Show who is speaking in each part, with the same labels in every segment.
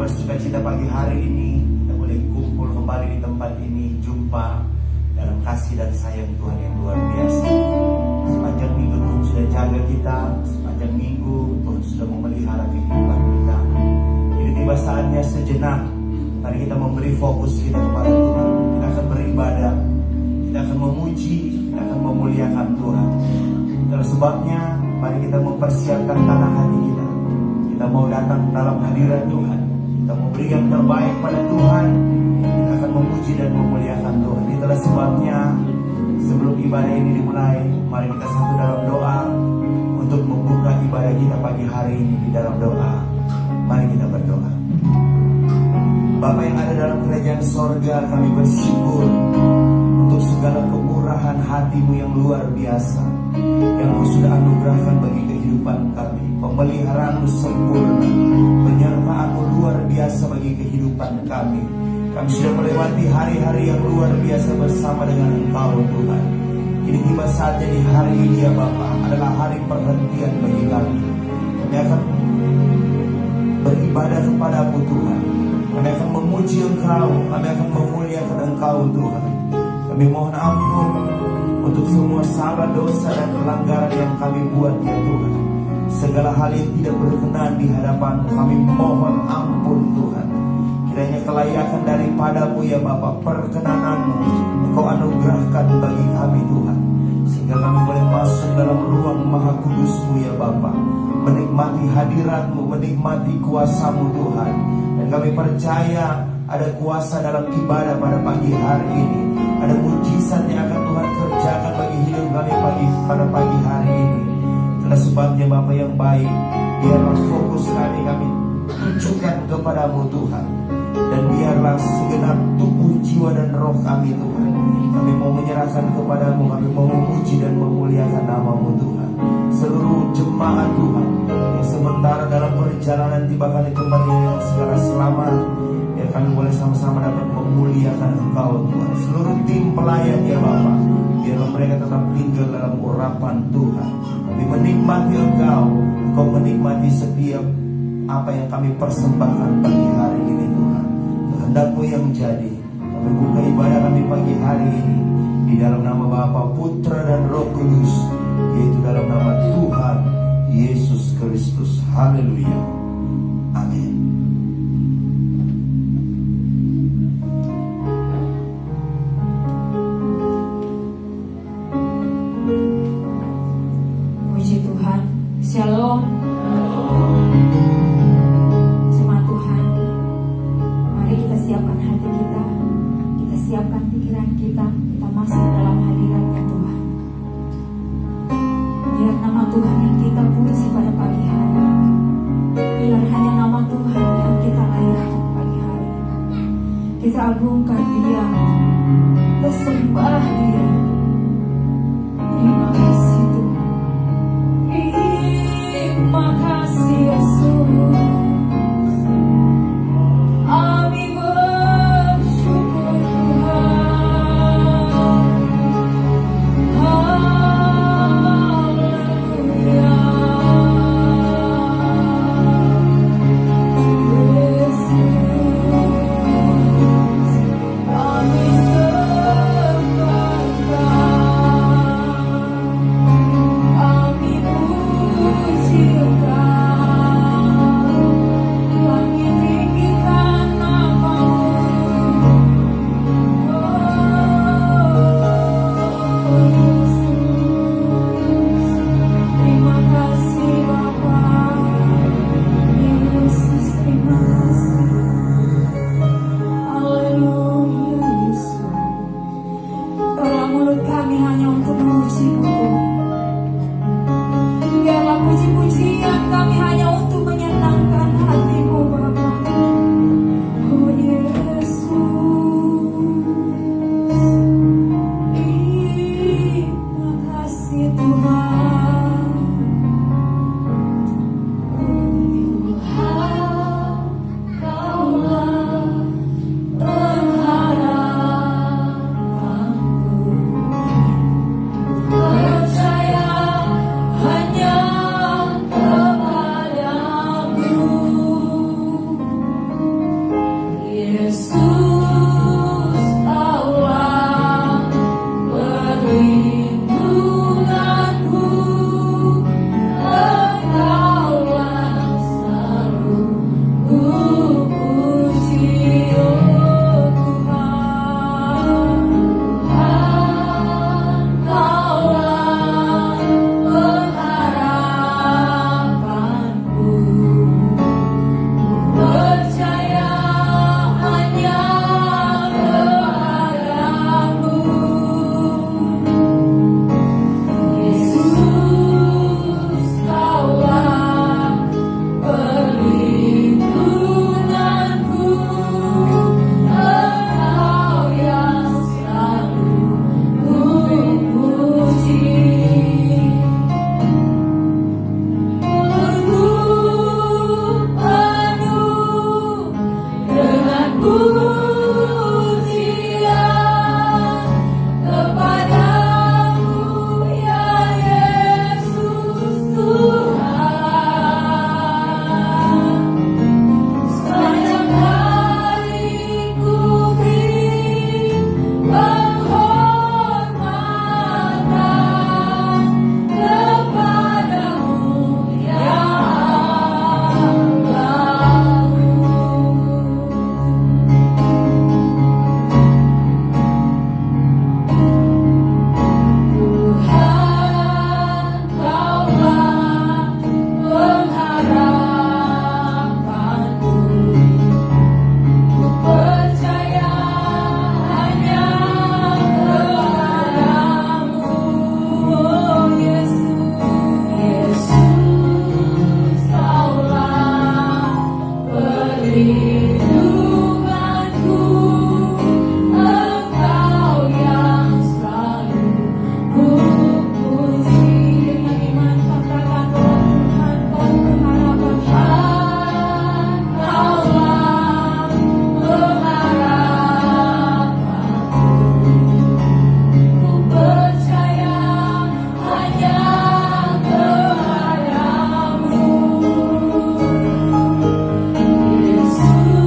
Speaker 1: bersukacita pagi hari ini kita boleh kumpul kembali di tempat ini, jumpa dalam kasih dan sayang Tuhan yang luar biasa. Sepanjang minggu Tuhan sudah jaga kita, sepanjang minggu Tuhan sudah memelihara kehidupan kita. Jadi tiba saatnya sejenak, mari kita memberi fokus kita kepada Tuhan. Kita akan beribadah, kita akan memuji, kita akan memuliakan Tuhan. Itulah sebabnya mari kita mempersiapkan tanah hati kita. Kita mau datang dalam hadirat Tuhan. Kita mau beri yang terbaik pada Tuhan. Kita akan memuji dan memuliakan Tuhan. Itulah sebabnya sebelum ibadah ini dimulai, mari kita satu dalam doa untuk membuka ibadah kita pagi hari ini di dalam doa. Mari kita berdoa. Bapa yang ada dalam kerajaan sorga, kami bersyukur untuk segala kemurahan hati-Mu yang luar biasa yang Kau sudah anugerahkan bagi kehidupan kami. Pemeliharaan-Mu sempurna, penyertaan-Mu luar biasa bagi kehidupan kami. Kami sudah melewati hari-hari yang luar biasa bersama dengan Engkau Tuhan. Kini tiba saatnya di hari ini ya Bapa adalah hari perhentian bagi kami. Kami akan beribadah kepada-Mu Tuhan. Kami akan memuji Engkau, kami akan memuliakan Engkau Tuhan. Kami mohon ampun untuk semua salah, dosa dan pelanggaran yang kami buat ya Tuhan. Segala hal yang tidak berkenan di hadapan kami mohon ampun Tuhan. Kiranya kelayakan daripada-Mu ya Bapa, perkenanan-Mu Engkau anugerahkan bagi kami Tuhan, sehingga kami boleh masuk dalam ruang maha kudus-Mu ya Bapa, menikmati hadirat-Mu, menikmati kuasa-Mu Tuhan. Dan kami percaya ada kuasa dalam ibadah pada pagi hari ini. Ada mujizat yang akan Tuhan kerjakan bagi hidup kami pada pagi hari ini. Itulah sebabnya Bapa yang baik, biarlah fokus kami tunjukkan kepada-Mu Tuhan. Dan biarlah segenap tubuh, jiwa dan roh kami Tuhan, kami mau menyerahkan kepada-Mu. Kami mau memuji dan memuliakan nama-Mu Tuhan. Seluruh jemaat Tuhan yang sementara dalam perjalanan tibakan di tempat ini dengan segala selamat, ya kami boleh sama-sama dapat memuliakan Engkau Tuhan. Seluruh tim pelayan ya Bapa, biarlah mereka tetap tinggal dalam urapan Tuhan. Kami menikmati Engkau, Engkau menikmati setiap apa yang kami persembahkan pagi hari ini Tuhan. Kehendak-Mu yang jadi. Kami buka ibadah kami pagi hari ini di dalam nama Bapa, Putra dan Roh Kudus, yaitu dalam nama Tuhan Yesus Kristus. Haleluya. Amin.
Speaker 2: Puji Tuhan. Shalom. Jemaat Tuhan, mari kita siapkan hati kita, kita siapkan pikiran kita masuk dalam hadirat-Nya Tuhan. Biar nama Tuhan yang kita puji pada pagi hari, biar hanya nama Tuhan yang kita layani pagi hari. Kita agungkan Dia, kita sembah Dia. Terima kasih Tuhan, terima kasih Yesus. Kami bersyukur Tuhan. Haleluya. Yesus, kami sembah. perlindunganku, Engkau yang selalu kupuji. Dengan iman katakan bahwa Tuhan kau pengharapan, Engkaulah pengharapanku. Ku percaya hanya kepadamu, Yesus.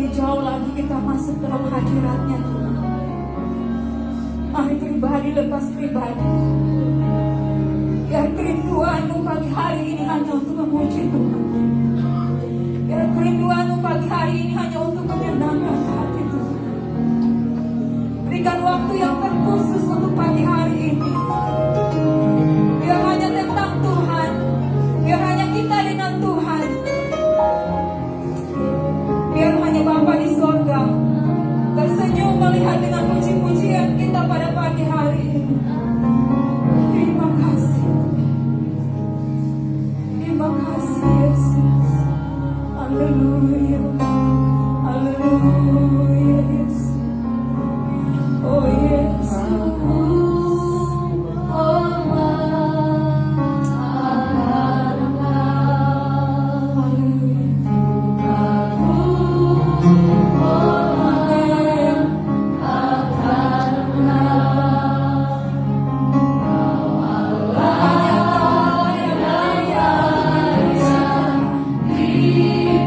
Speaker 2: lebih jauh lagi kita masuk dalam hadirat-Nya Tuhan. Mari pribadi lepas pribadi. Biar kerinduanmu pagi hari ini hanya untuk memuji Tuhan. Biar kerinduanmu pagi hari ini hanya untuk menyenangkan hati Tuhan. Berikan waktu yang terkhusus untuk pagi hari ini. Biar hanya tentang Tuhan. Biar hanya kita dengan Tuhan. Biar hanya Bapa di sorga tersenyum melihat dengan puji-pujian kita pada pagi hari ini. Terima kasih. Terima kasih Yesus. Haleluya. Haleluya Yesus. Oh Yesus.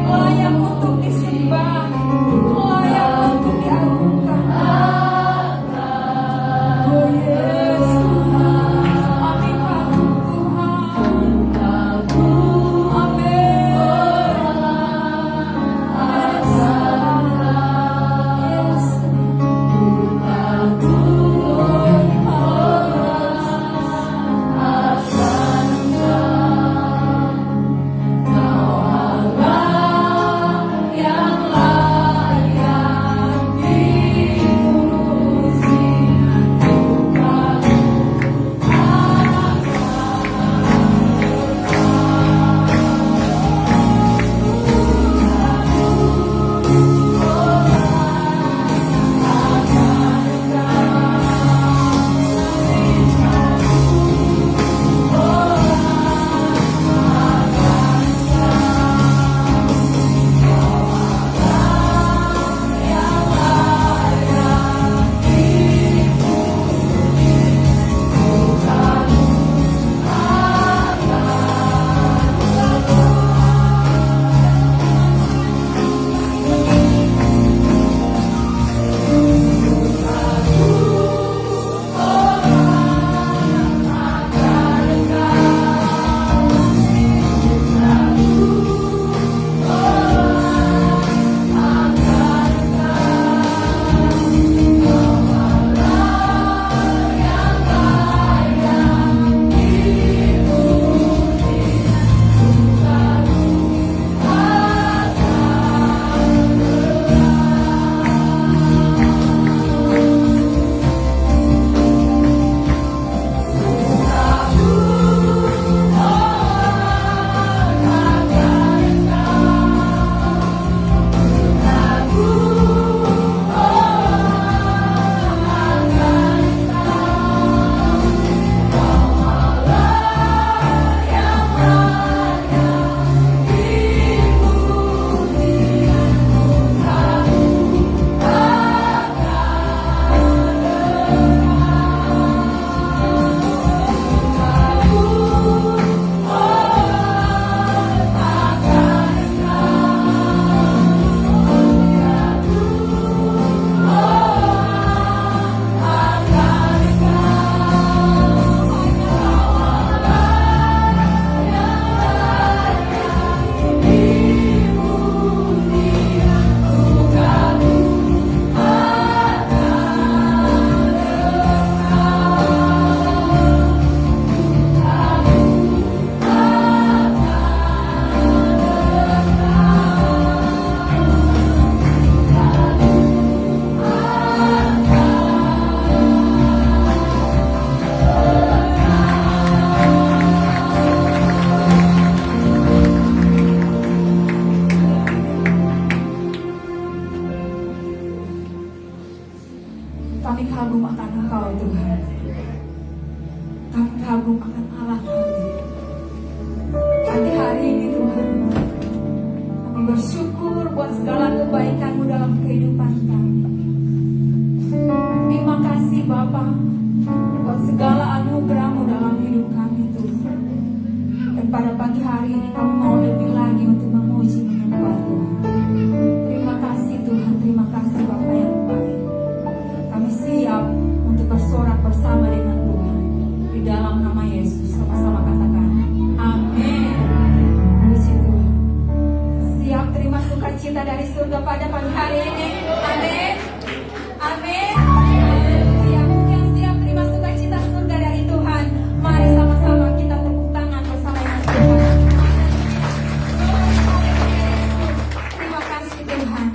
Speaker 2: Layak untuk disembah, layak untuk diagungkan. Oh Yesus, amin kagum Tuhan, amin. Kami kagum akan Engkau Tuhan. Kami kagum akan Allah kami. Pagi hari ini Tuhan, kami bersyukur buat segala kebaikan-Mu dalam kehidupan kami. Terima kasih Bapa buat segala anugerah-Mu dalam hidup kami Tuhan. Dan pada pagi hari ini kami mau lebih lagi untuk memuji menyembah Tuhan. Terima kasih Tuhan. sukacita dari surga pada pagi hari ini. Amin. Amin. Haleluya. Yang siap terima sukacita surga dari Tuhan, mari sama-sama kita tepuk tangan bersama dengan Tuhan. Terima kasih Tuhan.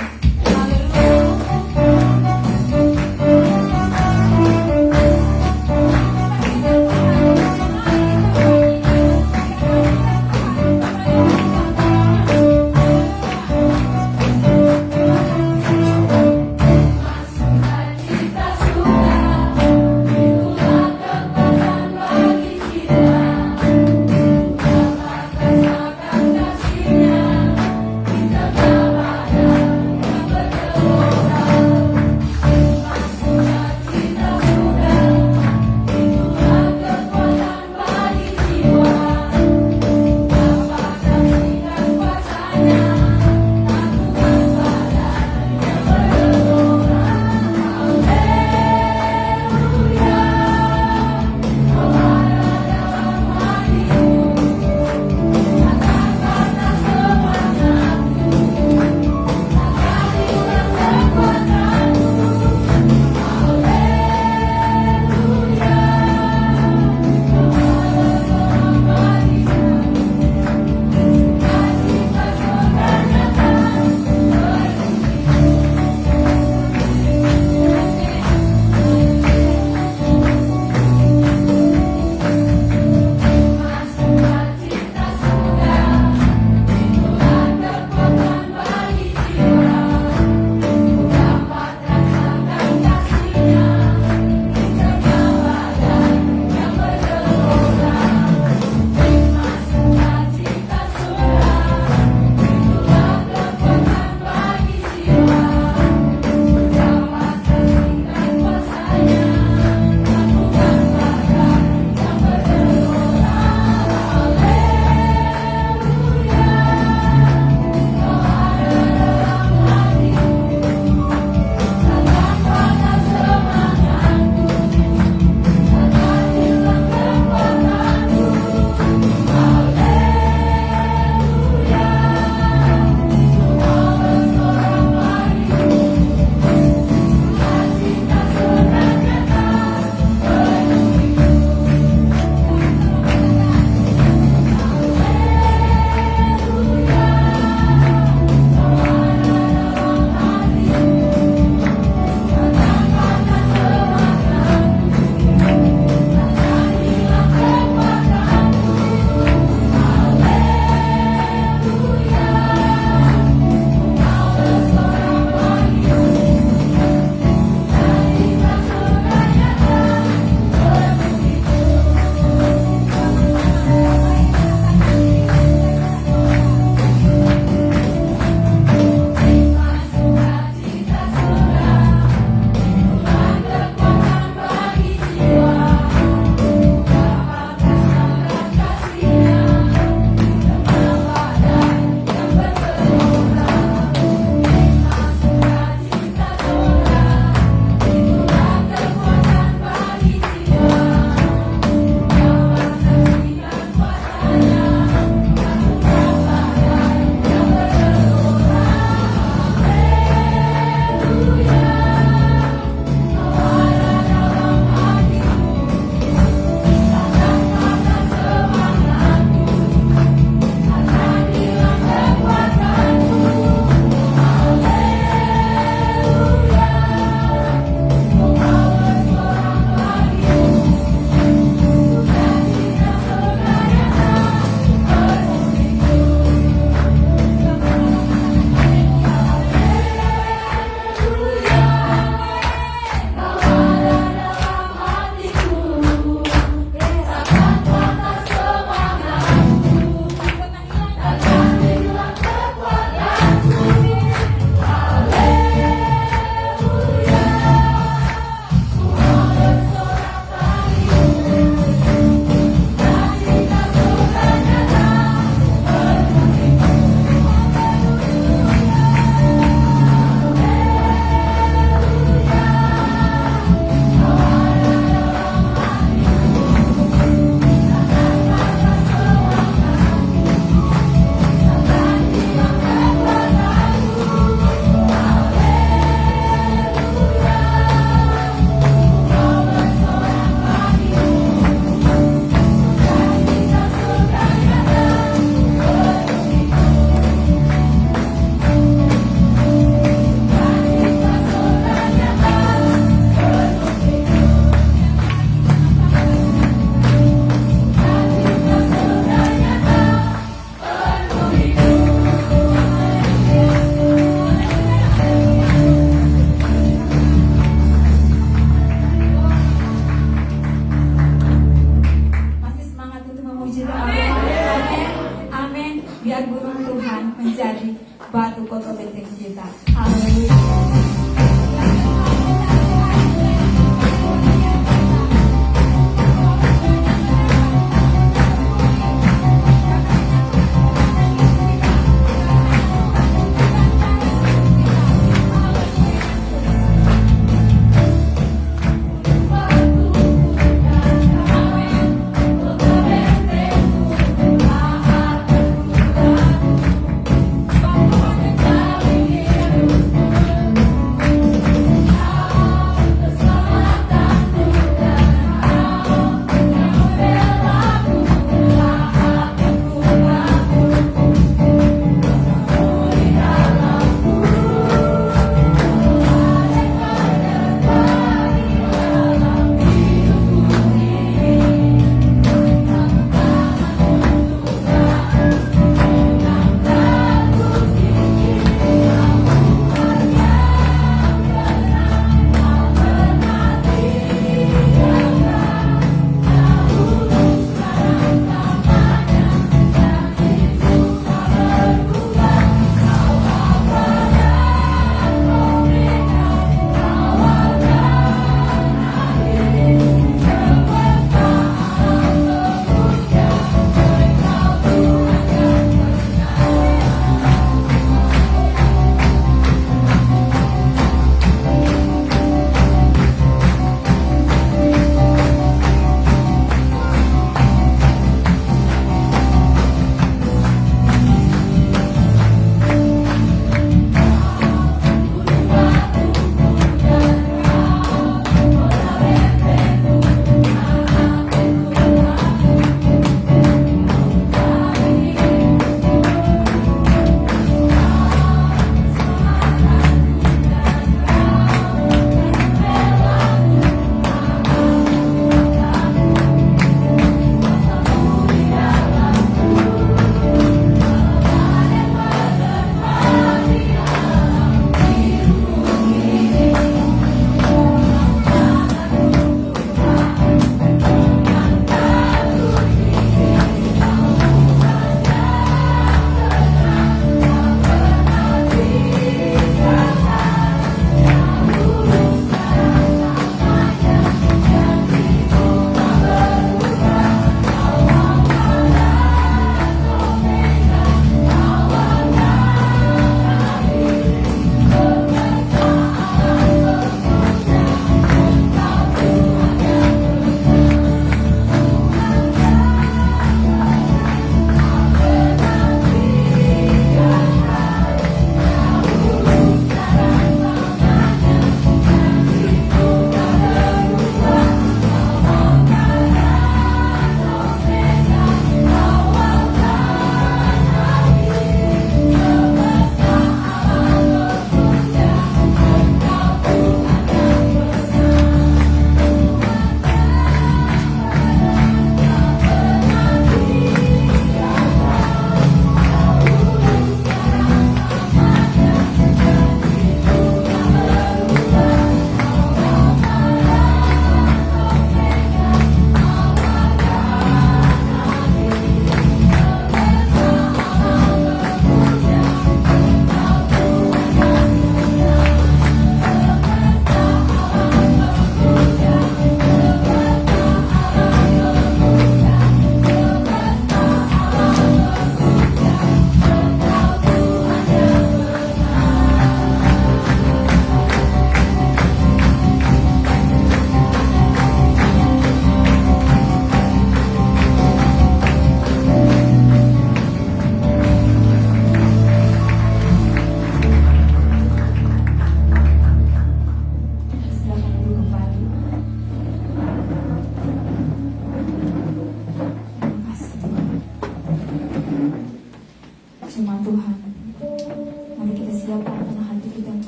Speaker 2: setiap kita. Haleluya.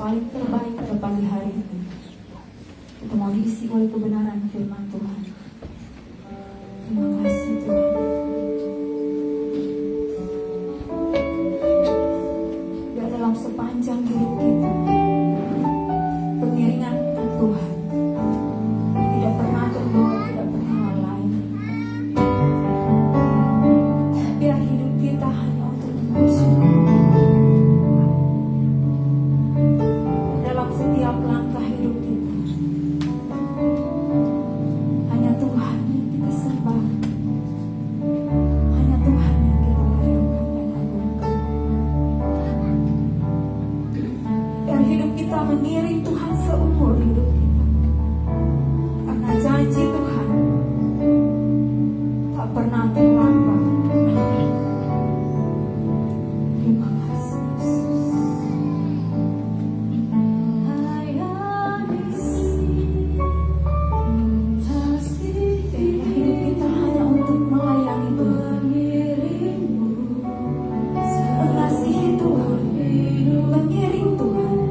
Speaker 2: paling terbaik pada pagi hari ini. Kita mau diisi oleh kebenaran firman Tuhan. Terima kasih Tuhan. Biar dalam sepanjang hidup kita pengiringan akan Tuhan tidak pernah terbawa, tidak pernah lalai. Biar hidup kita hanya untuk memuji. kita mengiring Tuhan seumur hidup kita. Karena janji Tuhan tak pernah terlambat. Terima kasih Yesus. Biarlah hidup kita hanya untuk melayani Tuhan, mengasihi Tuhan, mengiring Tuhan.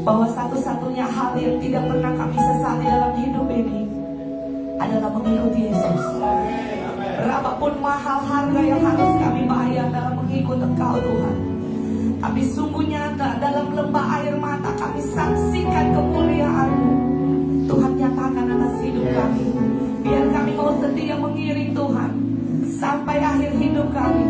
Speaker 3: bahwa satu-satunya hal yang tidak pernah kami sesali dalam hidup ini adalah mengikuti Yesus. Berapapun mahal harga yang harus kami bayar dalam mengikut Engkau Tuhan, tapi sungguh nyata dalam lembah air mata kami saksikan kemuliaan-Mu. Tuhan, nyatakan atas hidup kami. Biar kami mau setia mengiring Tuhan sampai akhir hidup kami.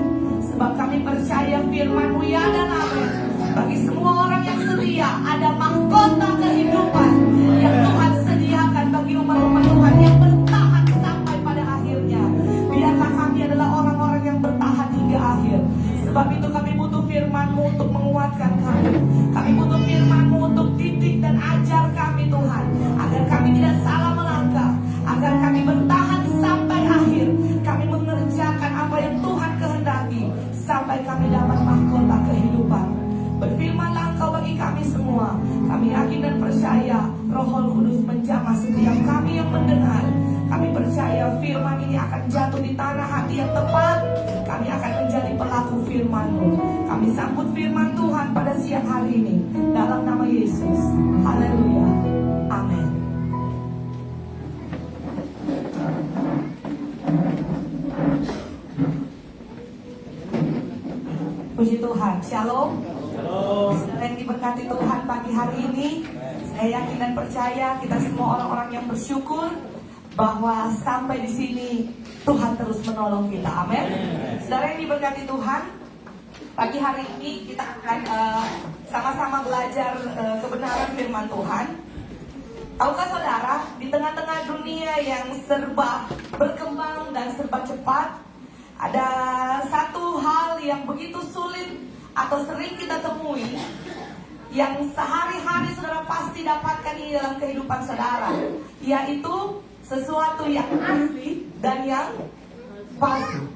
Speaker 3: Sebab kami percaya firman-Mu ya dan amin. Bagi semua orang yang setia ada mahkota kehidupan yang Tuhan sediakan bagi umat-umat Tuhan yang bertahan sampai pada akhirnya. Biarlah kami adalah orang-orang yang bertahan hingga akhir. Sebab itu kami butuh firman-Mu untuk menguatkan kami. Kami butuh firman-Mu untuk didik dan ajar kami Tuhan, agar kami tidak salah melangkah, agar kami bertahan sampai akhir. Kami mengerjakan apa yang Tuhan kehendaki sampai kami dapat mahkota kehidupan. Berfirmanlah Engkau bagi kami semua. Kami yakin dan percaya Roh Kudus menjamah setiap kami yang mendengar. Kami percaya firman ini akan jatuh di tanah hati yang tepat. Kami akan menjadi pelaku firman-Mu. Kami sambut firman Tuhan pada siang hari ini dalam nama Yesus. Haleluya. Amin. Puji Tuhan. Shalom. Saudara yang diberkati Tuhan pagi hari ini, saya yakin dan percaya kita semua orang-orang yang bersyukur bahwa sampai di sini Tuhan terus menolong kita. Amin. Saudara yang diberkati Tuhan, pagi hari ini kita akan sama-sama belajar kebenaran firman Tuhan. Tahukah saudara, di tengah-tengah dunia yang serba berkembang dan serba cepat, ada satu hal yang begitu sulit atau sering kita temui, yang sehari-hari saudara pasti dapatkan ini dalam kehidupan saudara, yaitu sesuatu yang asli dan yang palsu.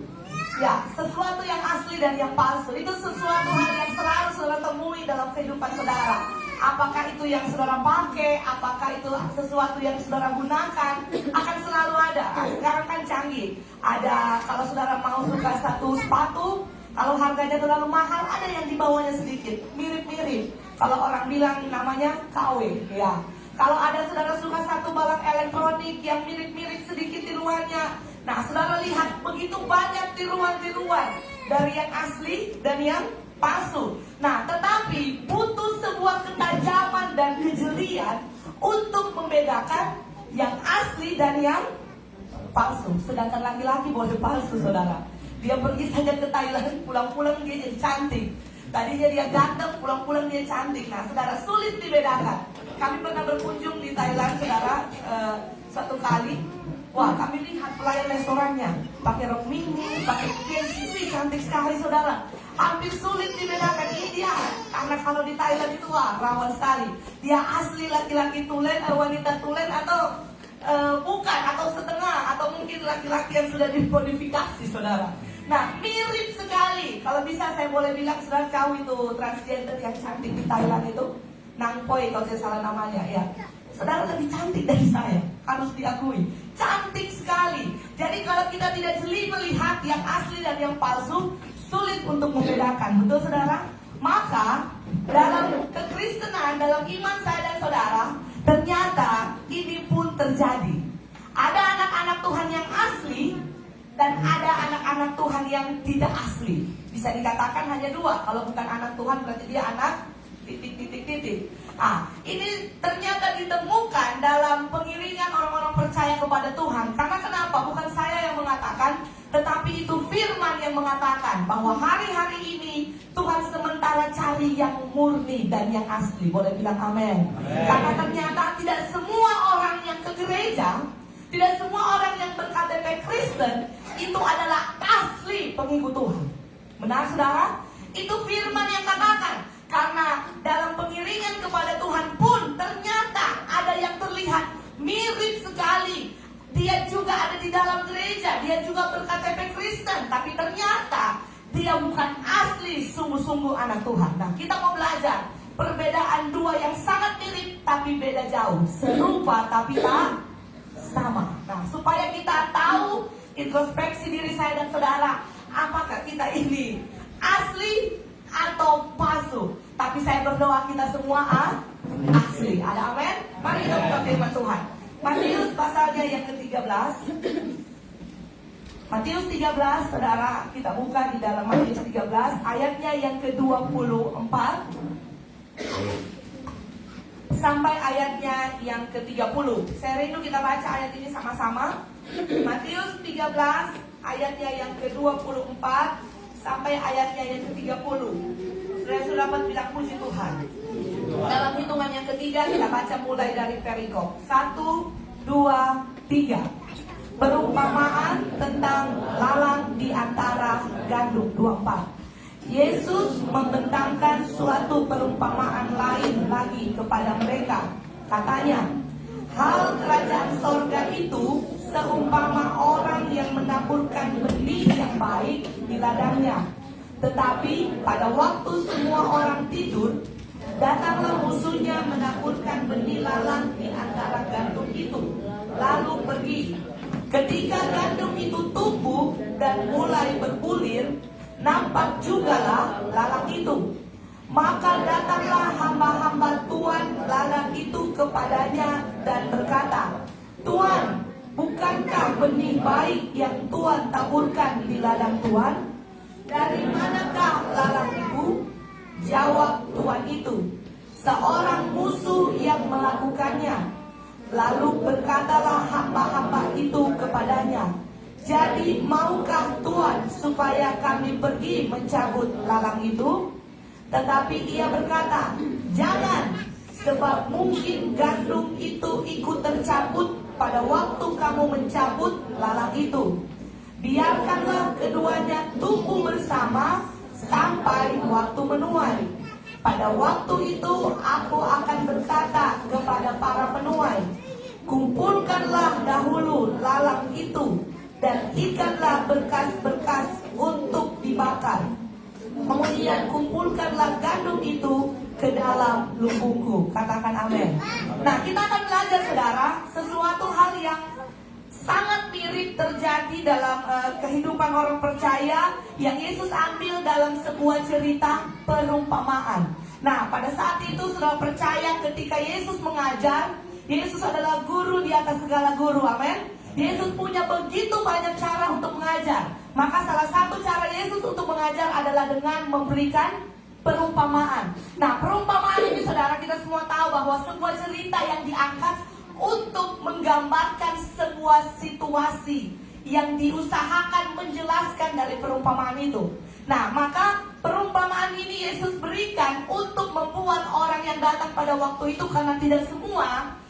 Speaker 3: Ya, sesuatu yang asli dan yang palsu itu sesuatu hal yang selalu saudara temui dalam kehidupan saudara. Apakah itu yang saudara pakai, apakah itu sesuatu yang saudara gunakan, akan selalu ada. Sekarang kan canggih. Ada, kalau saudara mau suka satu sepatu, kalau harganya terlalu mahal, ada yang di bawahnya sedikit, mirip-mirip. Kalau orang bilang namanya KW, ya. Kalau ada saudara suka satu barang elektronik yang mirip-mirip sedikit tiruannya, nah saudara lihat begitu banyak tiruan-tiruan dari yang asli dan yang palsu. Nah, tetapi butuh sebuah ketajaman dan kejelian untuk membedakan yang asli dan yang palsu. Sedangkan laki-laki boleh palsu, saudara. Dia pergi saja ke Thailand, pulang-pulang dia jadi cantik. Tadinya dia ganteng, pulang-pulang dia cantik. Nah, saudara, sulit dibedakan. Kami pernah berkunjung di Thailand, saudara, suatu kali. Wah, kami lihat pelayan restorannya pakai rok mini, pakai jeans, cantik sekali, saudara. Hampir sulit dibedakan ini dia. Karena kalau di Thailand itu wah, rawan sekali. Dia asli laki-laki tulen, wanita tulen atau bukan, atau setengah, atau mungkin laki-laki yang sudah dimodifikasi, saudara. Nah, mirip sekali. Kalau bisa saya boleh bilang, saudara, kau itu transgender yang cantik di Thailand itu, Nangpoi kalau saya salah namanya, ya. Saudara lebih cantik dari saya, harus diakui. Cantik sekali. Jadi kalau kita tidak jeli melihat yang asli dan yang palsu, sulit untuk membedakan. Betul, saudara? Maka dalam kekristenan, dalam iman saya dan saudara, ternyata ini pun terjadi. Ada anak-anak Tuhan yang asli dan ada anak-anak Tuhan yang tidak asli. Bisa dikatakan hanya dua. Kalau bukan anak Tuhan berarti dia anak titik. Ini ternyata ditemukan dalam pengiringan orang-orang percaya kepada Tuhan. Karena kenapa? Bukan saya yang mengatakan, tetapi itu firman yang mengatakan bahwa hari-hari ini Tuhan sementara cari yang murni dan yang asli. Boleh bilang amin. Karena ternyata tidak semua orang yang ke gereja, tidak semua orang yang berKTP Kristen itu adalah asli pengikut Tuhan. Benar, saudara? Itu firman yang katakan. Karena dalam pengiringan kepada Tuhan pun ternyata ada yang terlihat mirip sekali. Dia juga ada di dalam gereja, dia juga berKTP Kristen, tapi ternyata dia bukan asli sungguh-sungguh anak Tuhan. Nah, kita mau belajar perbedaan dua yang sangat mirip tapi beda jauh, serupa tapi tak sama. Nah, supaya kita tahu introspeksi diri saya dan saudara, apakah kita ini asli atau palsu. Tapi saya berdoa kita semua asli. Ada amin? Mari kita buka firman Tuhan. Matius pasalnya yang ke-13. Matius 13, saudara, kita buka di dalam Matius 13 ayatnya yang ke-24 sampai ayatnya yang ke-30. Saya rindu kita baca ayat ini sama-sama. Matius 13 ayatnya yang ke-24 sampai ayatnya yang ke-30. Sudah dapat bilang puji Tuhan. Dalam hitungan yang ketiga kita baca mulai dari perikop 1, 2, 3. Perumpamaan tentang lalang di antara gandum. 24. Yesus membentangkan suatu perumpamaan lain lagi kepada mereka. Katanya, hal kerajaan sorga itu seumpama orang yang menaburkan benih yang baik di ladangnya. Tetapi pada waktu semua orang tidur, datanglah musuhnya menaburkan benih lalang di antara gandum itu, lalu pergi. Ketika gandum itu tumbuh dan mulai berbulir, nampak jugalah lalang itu. Maka datanglah hamba-hamba Tuan lalang itu kepadanya dan berkata, Tuan, bukankah benih baik yang Tuan taburkan di ladang Tuan? Dari manakah lalang itu? Jawab Tuan itu, seorang musuh yang melakukannya. Lalu berkatalah hamba-hamba itu kepadanya, jadi maukah Tuan supaya kami pergi mencabut lalang itu? Tetapi ia berkata, jangan, sebab mungkin gandum itu ikut tercabut pada waktu kamu mencabut lalang itu. Biarkanlah keduanya tumbuh bersama sampai waktu menuai. Pada waktu itu aku akan berkata kepada para penuai, kumpulkanlah dahulu lalang itu dan ikanlah berkas-berkas untuk dibakar. Kemudian kumpulkanlah gandum itu ke dalam lumbungku. Katakan amin. Nah, kita akan belajar, saudara, sesuatu hal yang sangat mirip terjadi dalam kehidupan orang percaya yang Yesus ambil dalam sebuah cerita perumpamaan. Nah, pada saat itu saudara percaya ketika Yesus mengajar, Yesus adalah guru di atas segala guru, amin. Yesus punya begitu banyak cara untuk mengajar. Maka salah satu cara Yesus untuk mengajar adalah dengan memberikan perumpamaan. Nah, perumpamaan ini saudara, kita semua tahu bahwa sebuah cerita yang diangkat untuk menggambarkan sebuah situasi yang diusahakan menjelaskan dari perumpamaan itu. Nah, maka perumpamaan ini Yesus berikan untuk membuat orang yang datang pada waktu itu, karena tidak semua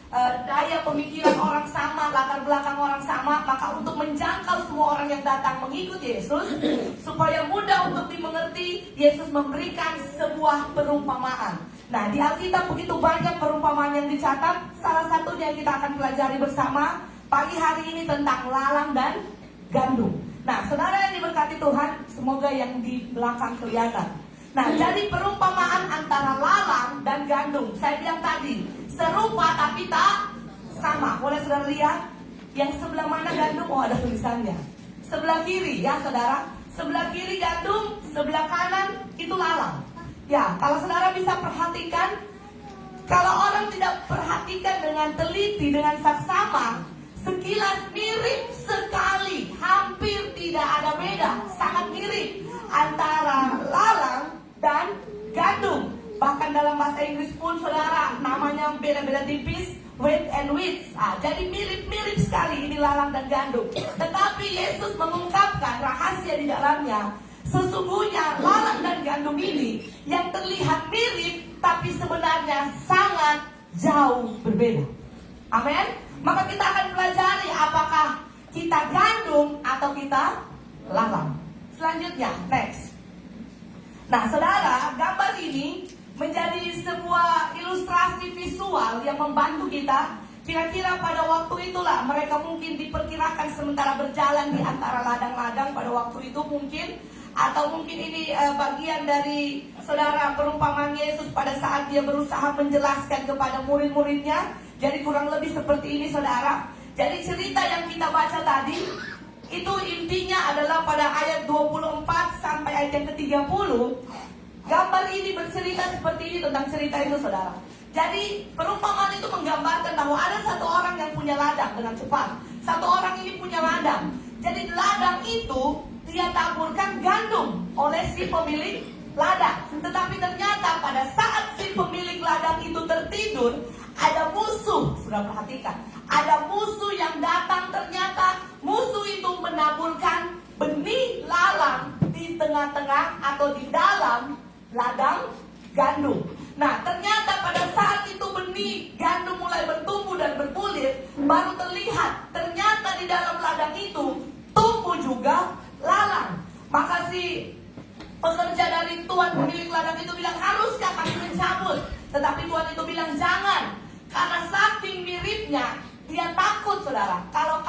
Speaker 3: daya pemikiran orang sama, latar belakang orang sama, maka untuk menjangkau semua orang yang datang mengikut Yesus, supaya mudah untuk dimengerti, Yesus memberikan sebuah perumpamaan. Nah, di Alkitab begitu banyak perumpamaan yang dicatat. Salah satunya yang kita akan pelajari bersama pagi hari ini tentang lalang dan gandum. Nah, saudara yang diberkati Tuhan, semoga yang di belakang kelihatan. Nah, jadi perumpamaan antara lalang dan gandum, saya bilang tadi, serupa tapi tak sama. Boleh saudara lihat? Yang sebelah mana gandum? Oh, ada tulisannya. Sebelah kiri ya saudara. Sebelah kiri gandum, sebelah kanan itu lalang. Ya, kalau saudara bisa perhatikan, kalau orang tidak perhatikan dengan teliti, dengan saksama, sekilas mirip sekali, hampir tidak ada beda, sangat mirip antara lalang dan gandum. Bahkan dalam bahasa Inggris pun saudara, namanya beda-beda tipis, wheat and wheat. Jadi mirip-mirip sekali ini lalang dan gandum. Tetapi Yesus mengungkapkan rahasia di dalamnya. Sesungguhnya lalang dan gandum ini yang terlihat mirip, tapi sebenarnya sangat jauh berbeda. Amin. Maka kita akan pelajari apakah kita gandum atau kita lalang. Selanjutnya, next. Nah, saudara, gambar ini menjadi sebuah ilustrasi visual yang membantu kita. Kira-kira pada waktu itulah mereka mungkin diperkirakan sementara berjalan di antara ladang-ladang pada waktu itu mungkin. Atau mungkin ini bagian dari saudara perumpamaan Yesus pada saat dia berusaha menjelaskan kepada murid-muridnya. Jadi kurang lebih seperti ini saudara. Jadi cerita yang kita baca tadi itu intinya adalah pada ayat 24 sampai ayat yang ke-30. Gambar ini bercerita seperti ini tentang cerita itu saudara. Jadi perumpamaan itu menggambarkan bahwa ada satu orang yang punya ladang dengan cepat. Satu orang ini punya ladang. Jadi ladang itu dia taburkan gandum oleh si pemilik ladang. Tetapi ternyata pada saat si pemilik ladang itu tertidur, ada musuh. Sudah perhatikan, ada musuh yang datang. Ternyata musuh itu menaburkan benih lalang di tengah-tengah atau di dalam ladang gandum. Nah, ternyata pada saat itu benih gandum mulai bertumbuh dan berbulir, baru terlihat ternyata di dalam ladang itu tumbuh juga lalang. Maka si pekerja dari tuan pemilik ladang itu bilang, haruskah kami mencabut? Tetapi tuan itu bilang jangan, karena saking miripnya dia takut, saudara. Kalau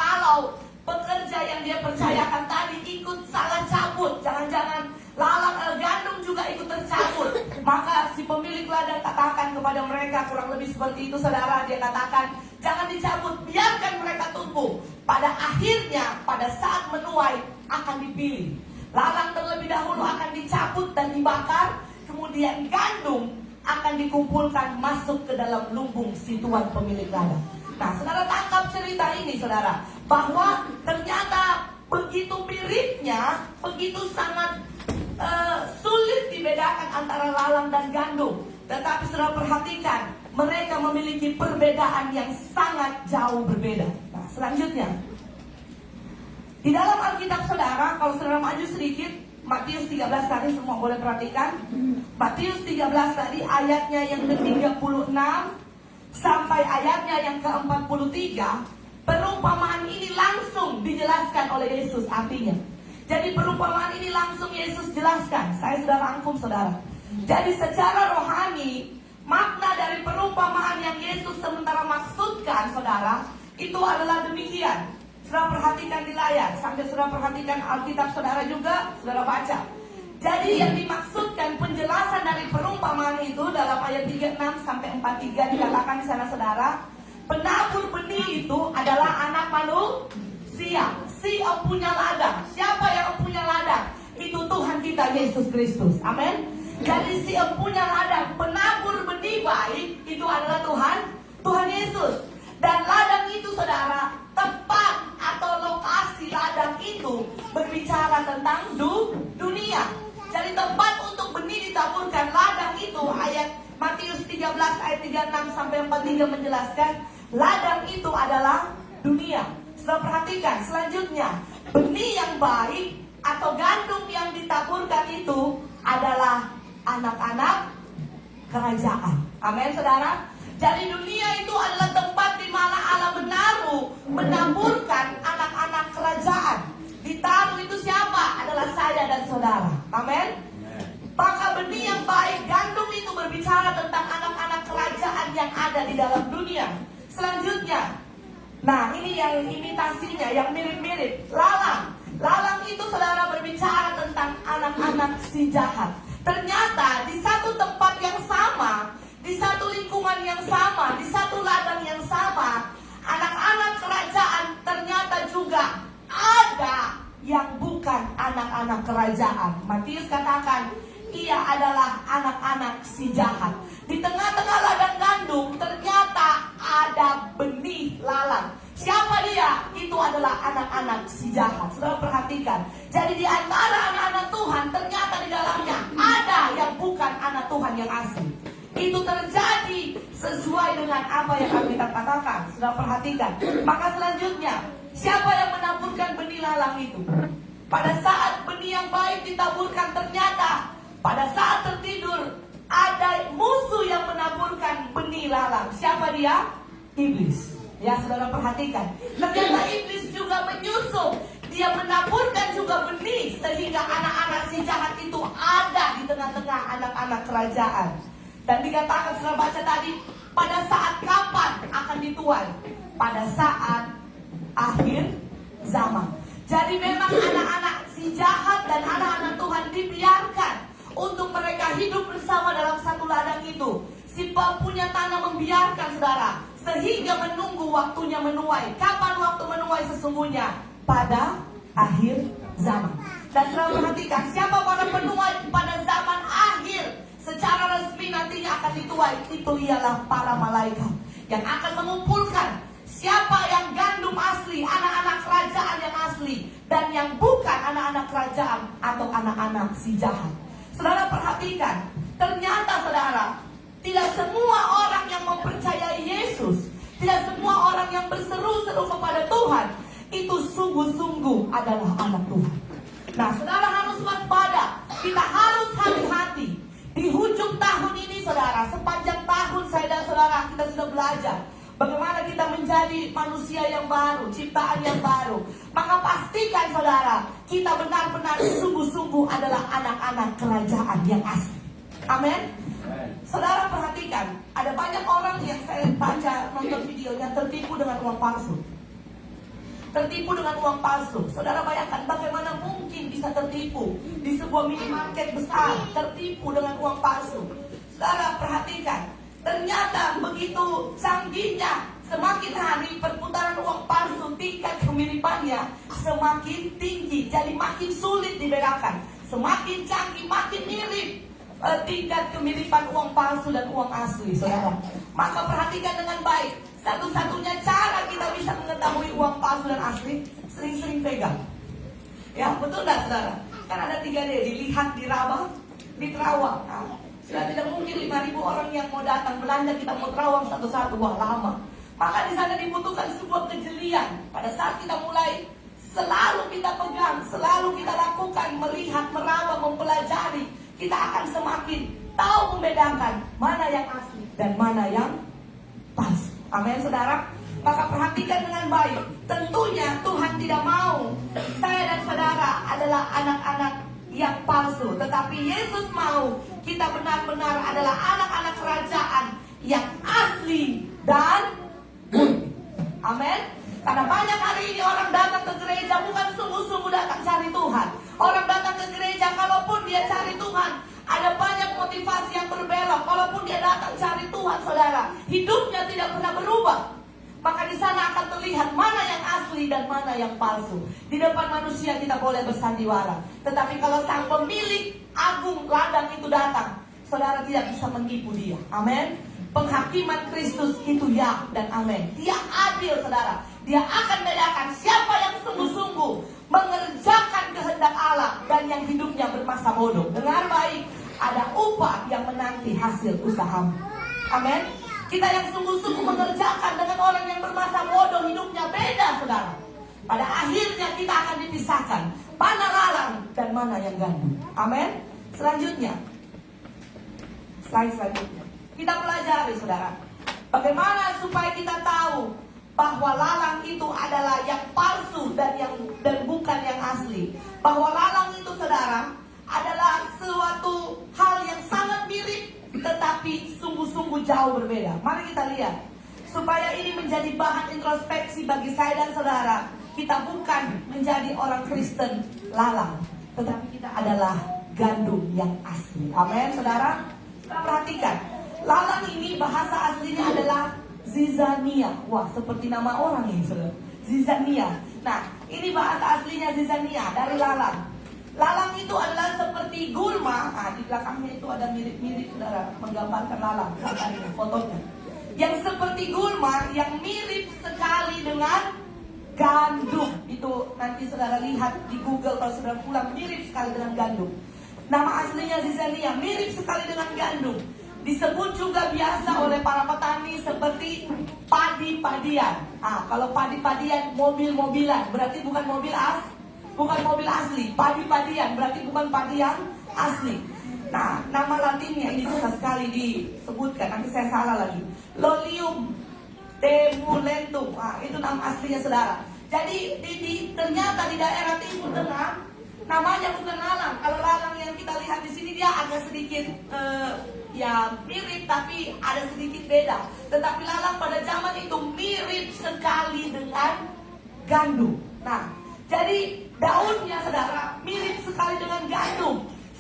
Speaker 3: pekerja yang dia percayakan tadi ikut salah cabut, jangan-jangan lalang gandum juga ikut tercabut. Maka si pemilik ladang katakan kepada mereka kurang lebih seperti itu, saudara. Dia katakan jangan dicabut, biarkan mereka tumbuh. Pada akhirnya pada saat menuai akan dipilih. Lalang terlebih dahulu akan dicabut dan dibakar, kemudian gandum akan dikumpulkan masuk ke dalam lumbung si tuan pemilik ladang. Nah, saudara tangkap cerita ini, saudara, bahwa ternyata begitu miripnya, begitu sangat sulit dibedakan antara lalang dan gandum. Tetapi saudara perhatikan, mereka memiliki perbedaan yang sangat jauh berbeda. Nah, selanjutnya di dalam Alkitab, saudara, kalau saudara maju sedikit, Matius 13 tadi semua boleh perhatikan. Matius 13 tadi ayatnya yang ke-36 sampai ayatnya yang ke-43, perumpamaan ini langsung dijelaskan oleh Yesus artinya. Jadi perumpamaan ini langsung Yesus jelaskan. Saya sudah rangkum, saudara. Jadi secara rohani, makna dari perumpamaan yang Yesus sementara maksudkan, saudara, itu adalah demikian. Saudara perhatikan di layar, sambil saudara perhatikan Alkitab saudara juga, saudara baca. Jadi yang dimaksudkan penjelasan dari perumpamaan itu dalam ayat 36 sampai 43 dikatakan di sana, saudara, penabur benih itu adalah anak manusia, si empunya ladang. Siapa yang empunya ladang? Itu Tuhan kita Yesus Kristus. Amin. Jadi si empunya ladang, penabur benih baik itu adalah Tuhan Yesus. Dan ladang itu, saudara, tempat atau lokasi ladang itu berbicara tentang dunia. Jadi tempat untuk benih ditaburkan, ladang itu, ayat Matius 13 ayat 36 sampai 43 menjelaskan ladang itu adalah dunia. Setelah perhatikan selanjutnya, benih yang baik atau gandum yang ditaburkan itu adalah anak-anak kerajaan. Amin, saudara. Jadi dunia itu adalah tempat di mana Allah menaburkan anak-anak kerajaan. Ditaruh itu siapa? Adalah saya dan saudara. Amin. Maka benih yang baik, gandum itu berbicara tentang anak-anak kerajaan yang ada di dalam dunia. Selanjutnya, nah ini yang imitasinya, yang mirip-mirip, lalang. Lalang itu, saudara, berbicara tentang anak-anak si jahat. Ternyata di satu tempat yang sama, di satu lingkungan yang sama, di satu ladang yang sama, anak-anak kerajaan ternyata juga ada yang bukan anak-anak kerajaan. Matius katakan, ia adalah anak-anak si jahat. Di tengah-tengah ladang gandum ternyata ada benih lalang. Siapa dia? Itu adalah anak-anak si jahat. Saudara perhatikan. Jadi di antara anak-anak Tuhan ternyata di dalamnya ada yang bukan anak Tuhan yang asli. Itu terjadi sesuai dengan apa yang Alkitab katakan. Sudah perhatikan. Maka selanjutnya, siapa yang menaburkan benih lalang itu? Pada saat benih yang baik ditaburkan, ternyata pada saat tertidur ada musuh yang menaburkan benih lalang. Siapa dia? Iblis. Ya, saudara perhatikan. Ternyata iblis juga menyusup. Dia menaburkan juga benih sehingga anak-anak si jahat itu ada di tengah-tengah anak-anak kerajaan. Dan dikatakan, sudah baca tadi, pada saat kapan akan dituai? Pada saat akhir zaman. Jadi memang anak-anak si jahat dan anak-anak Tuhan dibiarkan untuk mereka hidup bersama dalam satu ladang itu. Si pempunya tanah membiarkan, saudara, sehingga menunggu waktunya menuai. Kapan waktu menuai sesungguhnya? Pada akhir zaman. Dan saudara perhatikan, siapa para penuai pada zaman akhir? secara resmi nantinya akan dituai, itu ialah para malaikat yang akan mengumpulkan siapa yang gandum asli, anak-anak kerajaan yang asli, dan yang bukan anak-anak kerajaan atau anak-anak si jahat. Saudara perhatikan, ternyata saudara, tidak semua orang yang mempercayai Yesus, tidak semua orang yang berseru-seru kepada Tuhan, itu sungguh-sungguh adalah anak Tuhan. Nah, saudara harus waspada, kita harus hati-hati. Di hujung tahun ini saudara, sepanjang tahun saya dan saudara kita sudah belajar bagaimana kita menjadi manusia yang baru, ciptaan yang baru. Maka pastikan saudara, kita benar-benar sungguh-sungguh adalah anak-anak kerajaan yang asli. Amin. Saudara perhatikan, ada banyak orang yang saya baca nonton videonya tertipu dengan uang palsu. Tertipu dengan uang palsu. Saudara bayangkan bagaimana mungkin bisa tertipu di sebuah minimarket besar, tertipu dengan uang palsu. Saudara perhatikan, ternyata begitu canggihnya, semakin hari perputaran uang palsu, tingkat kemiripannya semakin tinggi, jadi makin sulit dibedakan. Semakin canggih, makin mirip tingkat kemiripan uang palsu dan uang asli, saudara. Maka perhatikan dengan baik. Satu-satunya cara kita bisa mengetahui uang palsu dan asli, sering-sering pegang. Ya, betul nggak saudara? Kan ada 3D, dilihat, diraba, diterawang. Nah, sudah tidak mungkin 5.000 orang yang mau datang belanja kita mau terawang satu-satu, wah lama. Maka di sana dibutuhkan sebuah kejelian. Pada saat kita mulai, selalu kita pegang, selalu kita lakukan, melihat, meraba, mempelajari, kita akan semakin tahu membedakan mana yang asli dan mana yang palsu. Amin, saudara. Maka perhatikan dengan baik. Tentunya Tuhan tidak mau saya dan saudara adalah anak-anak yang palsu, tetapi Yesus mau kita benar-benar adalah anak-anak kerajaan yang asli dan murni. Amin. Karena banyak hari ini orang datang ke gereja bukan sungguh-sungguh datang cari Tuhan. Orang datang ke gereja kalaupun dia cari Tuhan, ada banyak motivasi yang berbelok. Kalaupun dia datang cari Tuhan, saudara, hidupnya tidak pernah berubah. Maka di sana akan terlihat mana yang asli dan mana yang palsu. Di depan manusia kita boleh bersandiwara, tetapi kalau sang pemilik agung ladang itu datang, saudara tidak bisa menipu dia. Amin. Penghakiman Kristus itu ya dan amin. Dia adil, saudara. Dia akan bedakan siapa yang sungguh-sungguh mengerjakan kehendak Allah dan yang hidupnya bermasa bodoh. Dengar baik, ada upah yang menanti hasil usahamu. Amin. Kita yang sungguh-sungguh mengerjakan dengan orang yang bermasa bodoh, hidupnya beda, saudara. Pada akhirnya kita akan dipisahkan, mana lalang dan mana yang gandum. Amin. Selanjutnya, slide selanjutnya, kita pelajari, saudara, bagaimana supaya kita tahu bahwa lalang itu adalah yang palsu dan bukan yang asli. Bahwa lalang itu, saudara, adalah suatu hal yang sangat mirip tetapi sungguh-sungguh jauh berbeda. Mari kita lihat. Supaya ini menjadi bahan introspeksi bagi saya dan saudara, kita bukan menjadi orang Kristen lalang, tetapi kita adalah gandum yang asli. Amin, saudara. Kita perhatikan, lalang ini bahasa aslinya adalah Zizania. Wah, seperti nama orang ini, saudara. Zizania. Nah, ini bahasa aslinya Zizania dari lalang. Lalang itu adalah seperti gulma. Nah, di belakangnya itu ada mirip-mirip, saudara, menggambarkan lalang. Ini fotonya. Yang seperti gulma, yang mirip sekali dengan gandum. Itu nanti saudara lihat di Google kalau saudara pulang, mirip sekali dengan gandum. Nama aslinya Zizania, mirip sekali dengan gandum. Disebut juga biasa oleh para petani seperti padi-padian. Ah, kalau padi-padian, mobil-mobilan, berarti bukan mobil asli. Padi-padian berarti bukan padi yang asli. Nah, nama latinnya ini susah sekali disebutkan, nanti saya salah lagi. Lolium temulentum. Ah, itu nama aslinya, saudara. Jadi ternyata di daerah Timur Tengah namanya bukan lalang. Kalau lalang yang kita lihat di sini dia agak sedikit ya mirip, tapi ada sedikit beda. Tetapi lalang pada zaman itu mirip sekali dengan gandum. Nah, jadi daunnya, saudara, mirip sekali dengan gandum.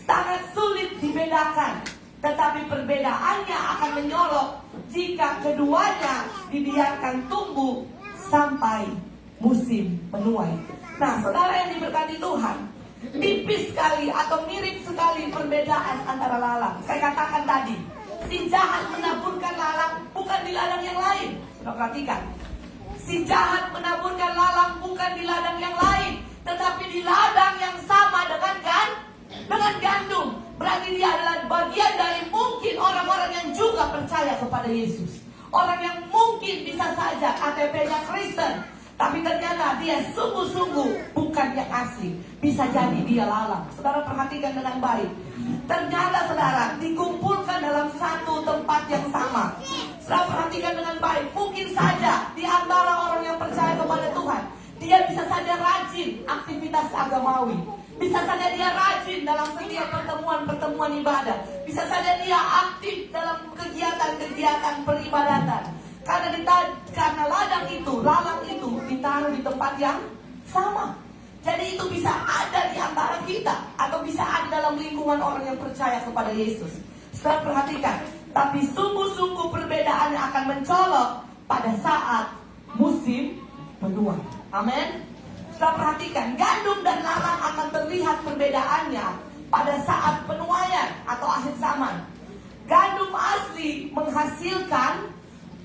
Speaker 3: Sangat sulit dibedakan. Tetapi perbedaannya akan menyorok jika keduanya dibiarkan tumbuh sampai musim menuai. Nah, saudara yang diberkati Tuhan, Tipis sekali atau mirip sekali perbedaan antara lalang. Saya katakan tadi, si jahat menaburkan lalang bukan di ladang yang lain. Sudah perhatikan. Si jahat menaburkan lalang bukan di ladang yang lain, tetapi di ladang yang sama dengan gandum. Berarti dia adalah bagian dari mungkin orang-orang yang juga percaya kepada Yesus. Orang yang mungkin bisa saja KTP-nya Kristen, tapi ternyata dia sungguh-sungguh bukan yang asli. Bisa jadi dia lalang. Saudara perhatikan dengan baik. Ternyata saudara dikumpulkan dalam satu tempat yang sama. Saudara perhatikan dengan baik. Mungkin saja di antara orang yang percaya kepada Tuhan, dia bisa saja rajin aktivitas agamawi. Bisa saja dia rajin dalam setiap pertemuan ibadah. Bisa saja dia aktif dalam kegiatan-kegiatan peribadatan. Karena ladang itu, lalang itu ditaruh di tempat yang sama. Jadi itu bisa ada di antara kita, atau bisa ada dalam lingkungan orang yang percaya kepada Yesus. Setelah perhatikan, tapi sungguh-sungguh perbedaannya akan mencolok pada saat musim menuai. Amin. Setelah perhatikan, gandum dan lalang akan terlihat perbedaannya pada saat penuaian atau akhir zaman. Gandum asli menghasilkan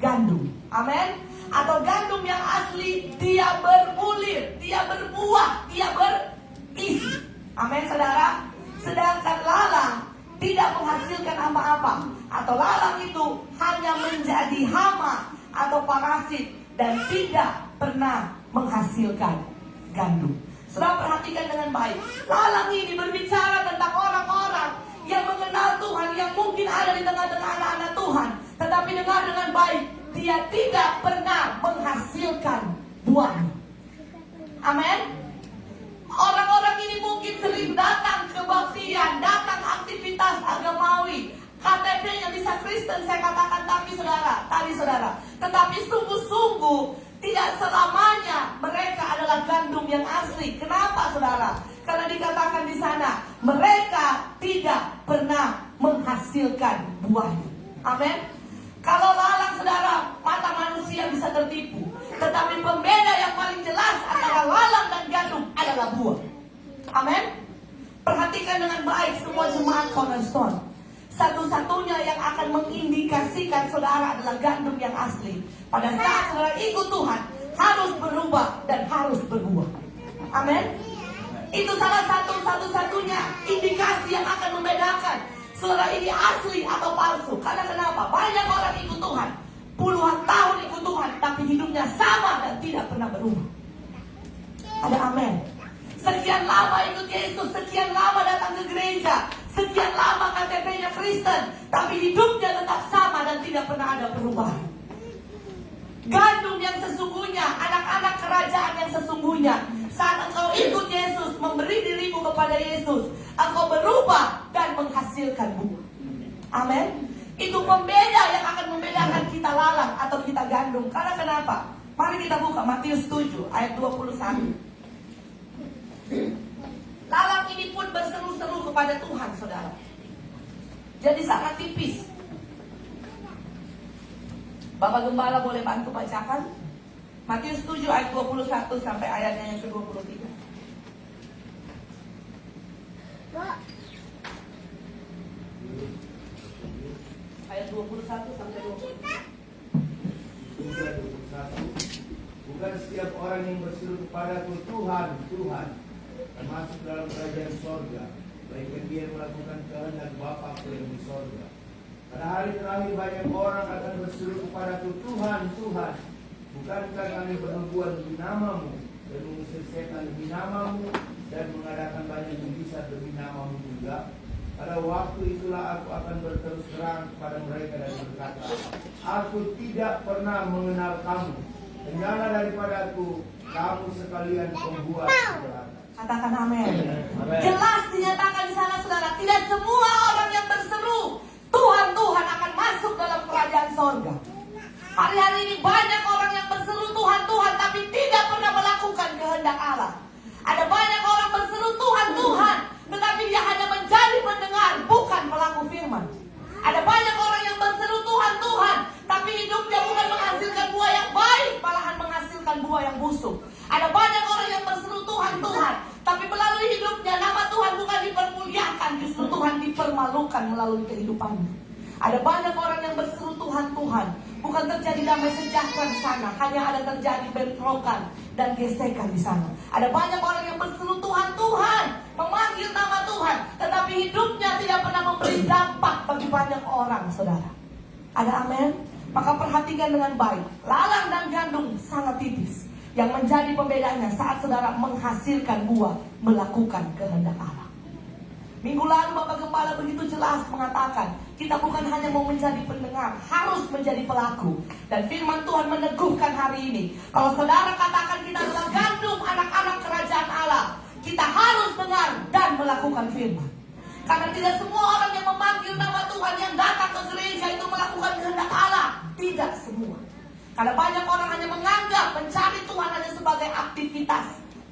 Speaker 3: gandum. Amin. Atau gandum yang asli dia berbulir, dia berbuah, dia berisi. Amin, saudara. Sedangkan lalang tidak menghasilkan apa-apa, atau lalang itu hanya menjadi hama atau parasit dan tidak pernah menghasilkan gandum. Saudara perhatikan dengan baik. Lalang ini berbicara tentang orang-orang yang mengenal Tuhan, yang mungkin ada di tengah-tengah anak-anak Tuhan, tetapi dengar dengan baik, dia tidak pernah menghasilkan buahnya. Amin. Orang-orang ini mungkin sering datang kebaktian, datang aktivitas agamawi, KTP-nya bisa Kristen, saya katakan tadi saudara. Tetapi sungguh-sungguh tidak selamanya mereka adalah gandum yang asli. Kenapa saudara? Karena dikatakan di sana mereka tidak pernah menghasilkan buahnya. Amin. Kalau lalang saudara, mata manusia bisa tertipu. Tetapi pembeda yang paling jelas antara lalang dan gandum adalah buah. Amin. Perhatikan dengan baik semua jemaat Cornerstone. Satu-satunya yang akan mengindikasikan saudara adalah gandum yang asli. Pada saat saudara ikut Tuhan, harus berubah dan harus berbuah. Amin. Itu salah satu-satunya indikasi yang akan membedakan saudara ini asli atau palsu. Karena kenapa? Banyak orang ikut Tuhan, puluhan tahun ikut Tuhan, tapi hidupnya sama dan tidak pernah berubah. Ada amin. Sekian lama ikut Yesus, sekian lama datang ke gereja, sekian lama KTP-nya Kristen, tapi hidupnya tetap sama dan tidak pernah ada perubahan. Gandum yang sesungguhnya, anak-anak kerajaan yang sesungguhnya, saat engkau ikut Yesus, memberi dirimu kepada Yesus, engkau berubah dan menghasilkan buah. Amin. Itu pembeda yang akan membedakan kita lalang atau kita gandum. Karena kenapa? Mari kita buka Matius 7 ayat 21. Lalang ini pun berseru-seru kepada Tuhan, saudara. Jadi sangat tipis. Bapak Gembala boleh bantu bacakan Matius 7 ayat 21 sampai ayatnya yang ke-23. Ayat 21 sampai 23.
Speaker 1: Bukan setiap orang yang berseru kepadaku Tuhan, Tuhan, termasuk dalam kerajaan sorga, melainkan dia melakukan kehendak Bapa-Ku yang di sorga. Pada hari terakhir banyak orang akan berseru kepadaku Tuhan, Tuhan, bukankah kami bernubuat demi namamu dan mengusir setan demi namamu dan mengadakan banyak mujizat demi namamu juga? Pada waktu itulah aku akan berterus terang kepada mereka dan berkata, aku tidak pernah mengenal kamu. Tinggallah daripadaku, kamu sekalian pembuat kejahatan.
Speaker 3: Katakan amin. Jelas dinyatakan di sana saudara, tidak semua orang yang berseru Tuhan, Tuhan akan masuk dalam kerajaan sorga. Hari-hari ini banyak orang yang berseru Tuhan, Tuhan, tapi tidak pernah melakukan kehendak Allah. Ada banyak orang berseru Tuhan, Tuhan, tetapi dia hanya menjadi mendengar, bukan pelaku firman. Ada banyak orang yang berseru Tuhan, Tuhan, tapi hidupnya bukan menghasilkan buah yang baik, malahan menghasilkan buah yang busuk. Ada banyak orang yang berseru Tuhan, Tuhan, Tapi melalui hidupnya nama Tuhan bukan dipermuliakan, justru Tuhan dipermalukan melalui kehidupannya. Ada banyak orang yang berseru Tuhan, Tuhan. Bukan terjadi damai sejahtera di sana, hanya ada terjadi bentrokan dan gesekan di sana. Ada banyak orang yang berseru Tuhan, Tuhan, memanggil nama Tuhan, tetapi hidupnya tidak pernah memberi dampak bagi banyak orang, saudara. Ada amin? Maka perhatikan dengan baik. Lalang dan gandum sangat tipis. Yang menjadi pembedanya saat saudara menghasilkan buah, melakukan kehendak Allah. Minggu lalu Bapak Gembala begitu jelas mengatakan, kita bukan hanya mau menjadi pendengar, harus menjadi pelaku. Dan firman Tuhan meneguhkan hari ini, kalau saudara katakan kita adalah gandum anak-anak kerajaan Allah, kita harus dengar dan melakukan firman. Karena tidak semua orang yang memanggil nama Tuhan yang datang ke gereja itu melakukan kehendak Allah. Tidak semua. Karena banyak orang hanya menganggap mencari Tuhan hanya sebagai aktivitas,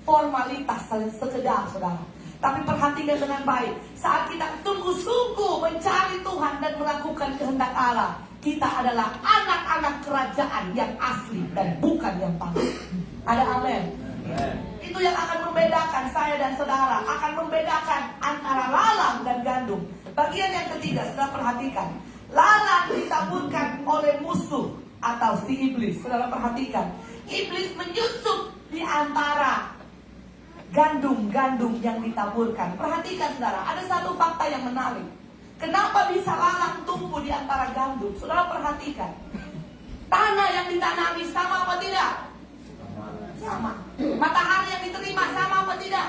Speaker 3: formalitas sekedar, saudara. Tapi perhatikan dengan baik, saat kita sungguh-sungguh mencari Tuhan dan melakukan kehendak Allah, kita adalah anak-anak kerajaan yang asli dan bukan yang palsu. Ada amin? Itu yang akan membedakan saya dan saudara, akan membedakan antara lalang dan gandum. Bagian yang ketiga, saudara perhatikan, lalang ditaburkan oleh musuh atau si iblis. Saudara perhatikan, iblis menyusup di antara gandum-gandum yang ditaburkan. Perhatikan saudara, ada satu fakta yang menarik. Kenapa bisa lalang tumbuh di antara gandum? Saudara perhatikan, tanah yang ditanami sama apa tidak? Sama. Matahari yang diterima sama apa tidak?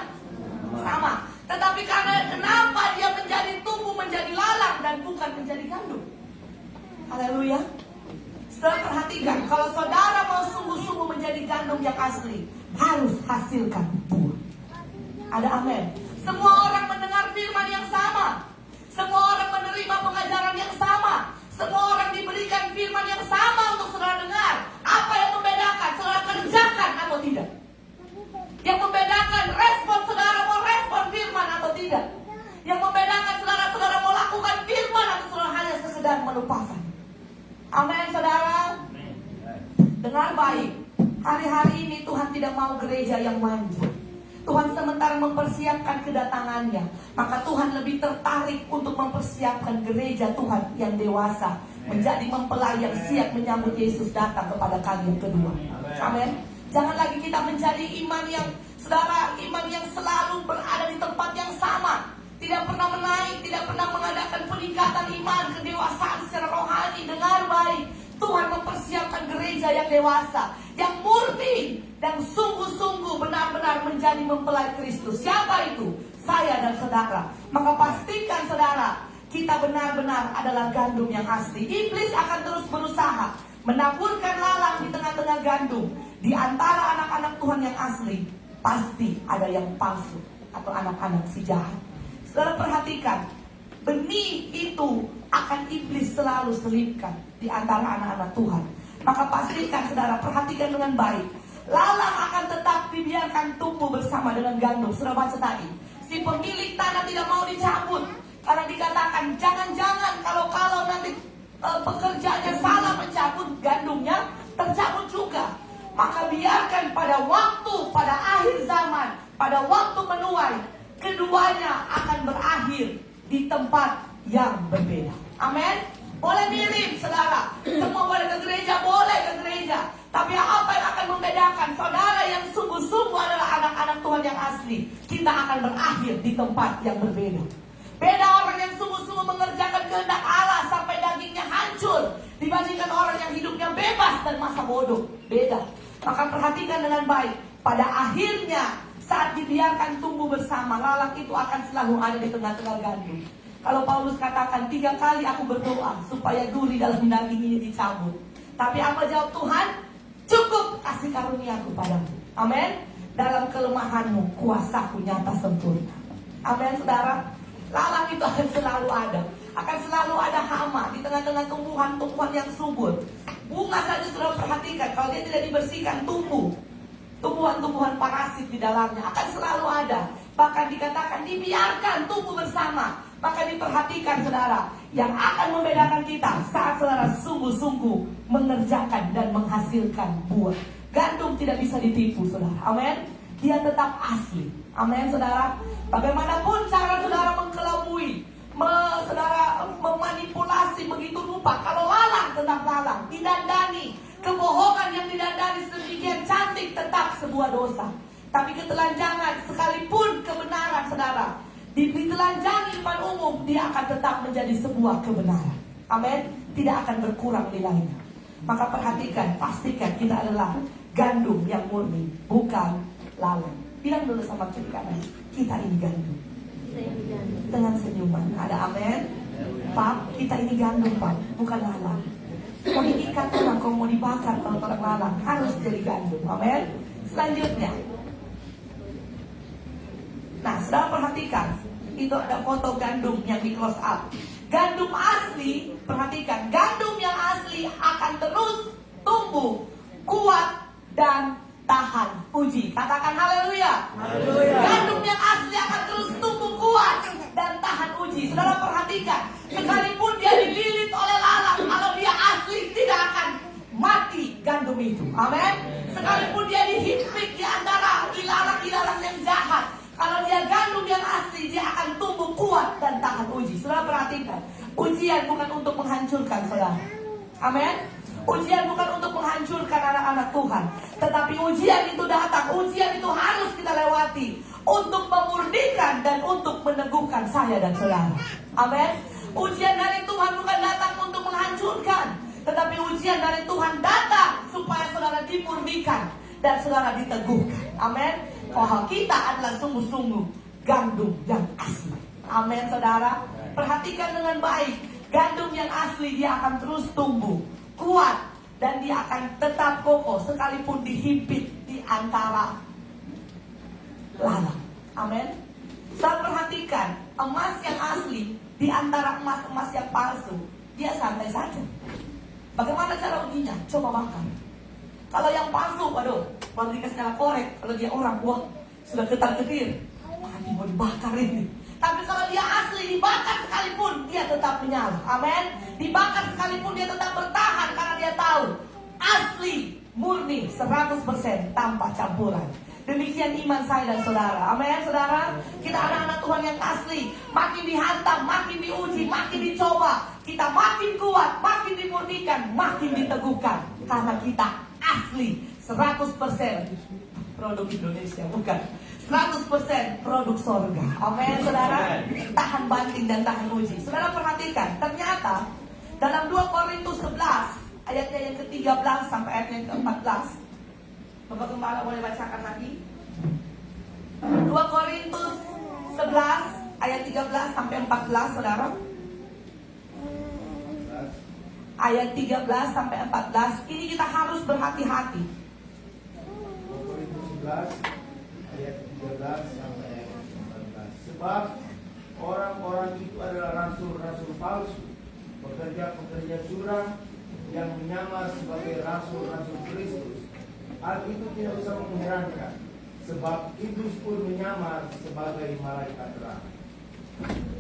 Speaker 3: Sama. Tetapi kenapa dia menjadi tumbuh menjadi lalang dan bukan menjadi gandum? Haleluya. Saudara perhatikan, kalau saudara mau sungguh-sungguh menjadi gandum yang asli, harus hasilkan buah. Ada amin. Semua orang mendengar firman yang sama. Semua orang menerima pengajaran yang sama. Semua orang diberikan firman yang sama untuk saudara dengar. Apa yang membedakan? Saudara kerjakan atau tidak? Yang membedakan respon saudara mau respon firman atau tidak? Yang membedakan saudara mau lakukan firman atau saudara hanya sekedar melupakan? Amin, saudara. Dengar baik. Hari-hari ini Tuhan tidak mau gereja yang manja. Tuhan sementara mempersiapkan kedatangannya, maka Tuhan lebih tertarik untuk mempersiapkan gereja Tuhan yang dewasa, menjadi mempelai yang siap menyambut Yesus datang kepada kali yang kedua. Amin. Jangan lagi kita menjadi iman yang, saudara, iman yang selalu berada di tempat yang sama, tidak pernah menaik, tidak pernah mengadakan peningkatan iman, kedewasaan secara rohani. Dengar baik, Tuhan mempersiapkan gereja yang dewasa, yang murni dan sungguh-sungguh benar-benar menjadi mempelai Kristus. Siapa itu? Saya dan saudara. Maka pastikan saudara, kita benar-benar adalah gandum yang asli. Iblis akan terus berusaha menaburkan lalang di tengah-tengah gandum. Di antara anak-anak Tuhan yang asli, pasti ada yang palsu atau anak-anak si jahat. Saudara perhatikan, benih itu akan iblis selalu selipkan di antara anak-anak Tuhan. Maka pastikan saudara, perhatikan dengan baik, lalang akan tetap dibiarkan tumbuh bersama dengan gandum. Sudah baca tadi, si pemilik tanah tidak mau dicabut, karena dikatakan jangan-jangan kalau nanti pekerjaannya salah mencabut gandumnya, tercabut juga. Maka biarkan pada waktu, pada akhir zaman, pada waktu menuai, keduanya akan berakhir di tempat yang berbeda. Amin. Boleh mirip saudara, semua boleh ke gereja, boleh ke gereja. Tapi apa yang akan membedakan saudara yang sungguh-sungguh adalah anak-anak Tuhan yang asli, kita akan berakhir di tempat yang berbeda. Beda orang yang sungguh-sungguh mengerjakan kehendak Allah sampai dagingnya hancur, dibandingkan orang yang hidupnya bebas dan masa bodoh. Beda. Maka perhatikan dengan baik, pada akhirnya saat dibiarkan tumbuh bersama, lalang itu akan selalu ada di tengah-tengah gandum. Kalau Paulus katakan 3 kali aku berdoa supaya duri dalam daging ini dicabut, tapi apa jawab Tuhan? Cukup kasih karuniaku padamu. Amin. Dalam kelemahanmu kuasaku nyata sempurna. Amin saudara. Lalang itu akan selalu ada. Akan selalu ada hama di tengah-tengah tumbuhan-tumbuhan yang subur. Bunga saja sudah perhatikan, kalau dia tidak dibersihkan tumbuh. Tumbuhan-tumbuhan parasit di dalamnya akan selalu ada. Bahkan dikatakan dibiarkan tumbuh bersama. Maka diperhatikan saudara, yang akan membedakan kita saat saudara sungguh-sungguh mengerjakan dan menghasilkan buah. Gandum tidak bisa ditipu saudara. Amin. dia tetap asli. Amin, saudara. Bagaimanapun cara saudara mengkelabui, saudara memanipulasi begitu rupa, kalau lalang tetap lalang, didandani, kebohongan yang didandani sedemikian cantik tetap sebuah dosa. Tapi ketelanjangan, sekalipun kebenaran saudara ditelanjangi depan umum, dia akan tetap menjadi sebuah kebenaran. Amin. Tidak akan berkurang nilainya. Maka perhatikan, pastikan kita adalah gandum yang murni, bukan lalang. Bilang dulu sama kiri kanan, kita ini gandum. Dengan senyuman, ada amin. Pak, kita ini gandum, Pak, bukan lalang. Mau diikat orang, kalau mau dibakar kalau orang lalang, harus jadi gandum. Amin. Selanjutnya, nah, saudara perhatikan, itu ada foto gandum yang di close up. Gandum asli, perhatikan, gandum yang asli akan terus tumbuh, kuat, dan tahan uji. Katakan haleluya. Gandum yang asli akan terus tumbuh, kuat, dan tahan uji. Saudara perhatikan, sekalipun dia dililit oleh lalang, kalau dia asli tidak akan mati gandum itu. Amin. Sekalipun dia dihimpit di antara ilalang-ilalang yang jahat, kalau dia gandum yang asli, dia akan tumbuh kuat dan tahan uji. Saudara perhatikan, ujian bukan untuk menghancurkan saudara. Amin. Ujian bukan untuk menghancurkan anak-anak Tuhan, tetapi ujian itu datang, ujian itu harus kita lewati untuk memurnikan dan untuk meneguhkan saya dan saudara. Amin. Ujian dari Tuhan bukan datang untuk menghancurkan, tetapi ujian dari Tuhan datang supaya saudara dimurnikan dan saudara diteguhkan. Amin. Bahwa kita adalah sungguh-sungguh gandum yang asli. Amin, saudara. Perhatikan dengan baik. Gandum yang asli dia akan terus tumbuh, kuat, dan dia akan tetap kokoh sekalipun dihimpit di antara lalang. Amin. Saya perhatikan, emas yang asli di antara emas-emas yang palsu, dia santai saja. Bagaimana cara ujinya? Coba makan. Kalau yang palsu, waduh, baru dikasih nyala korek. Kalau dia orang, wah, sudah ketar-ketir, mati mau dibakar ini. Tapi kalau dia asli, dibakar sekalipun, dia tetap menyala. Amin. Dibakar sekalipun, dia tetap bertahan karena dia tahu asli, murni, 100% tanpa campuran. Demikian iman saya dan saudara. Amin, saudara. Kita anak-anak Tuhan yang asli, makin dihantam, makin diuji, makin dicoba, kita makin kuat, makin dimurnikan, makin diteguhkan. Karena kita asli, 100% produk Indonesia, bukan 100% produk sorga. Amin, saudara. Tahan banting dan tahan uji. Saudara perhatikan, ternyata dalam 2 Korintus 11 ayatnya yang ke-13 sampai ayatnya yang ke-14, Bapak Gembala boleh bacakan lagi. 2 Korintus 11 ayat 13 sampai 14, saudara. Ayat 13 sampai 14. Ini kita harus berhati-hati.
Speaker 1: 2 Korintus 11 ayat 13 sampai ayat 14. Sebab orang-orang itu adalah rasul-rasul palsu, pekerja-pekerja curang yang menyamar sebagai rasul-rasul Kristus. Hal itu tidak usah mengherankan, sebab iblis pun menyamar sebagai malaikat terang.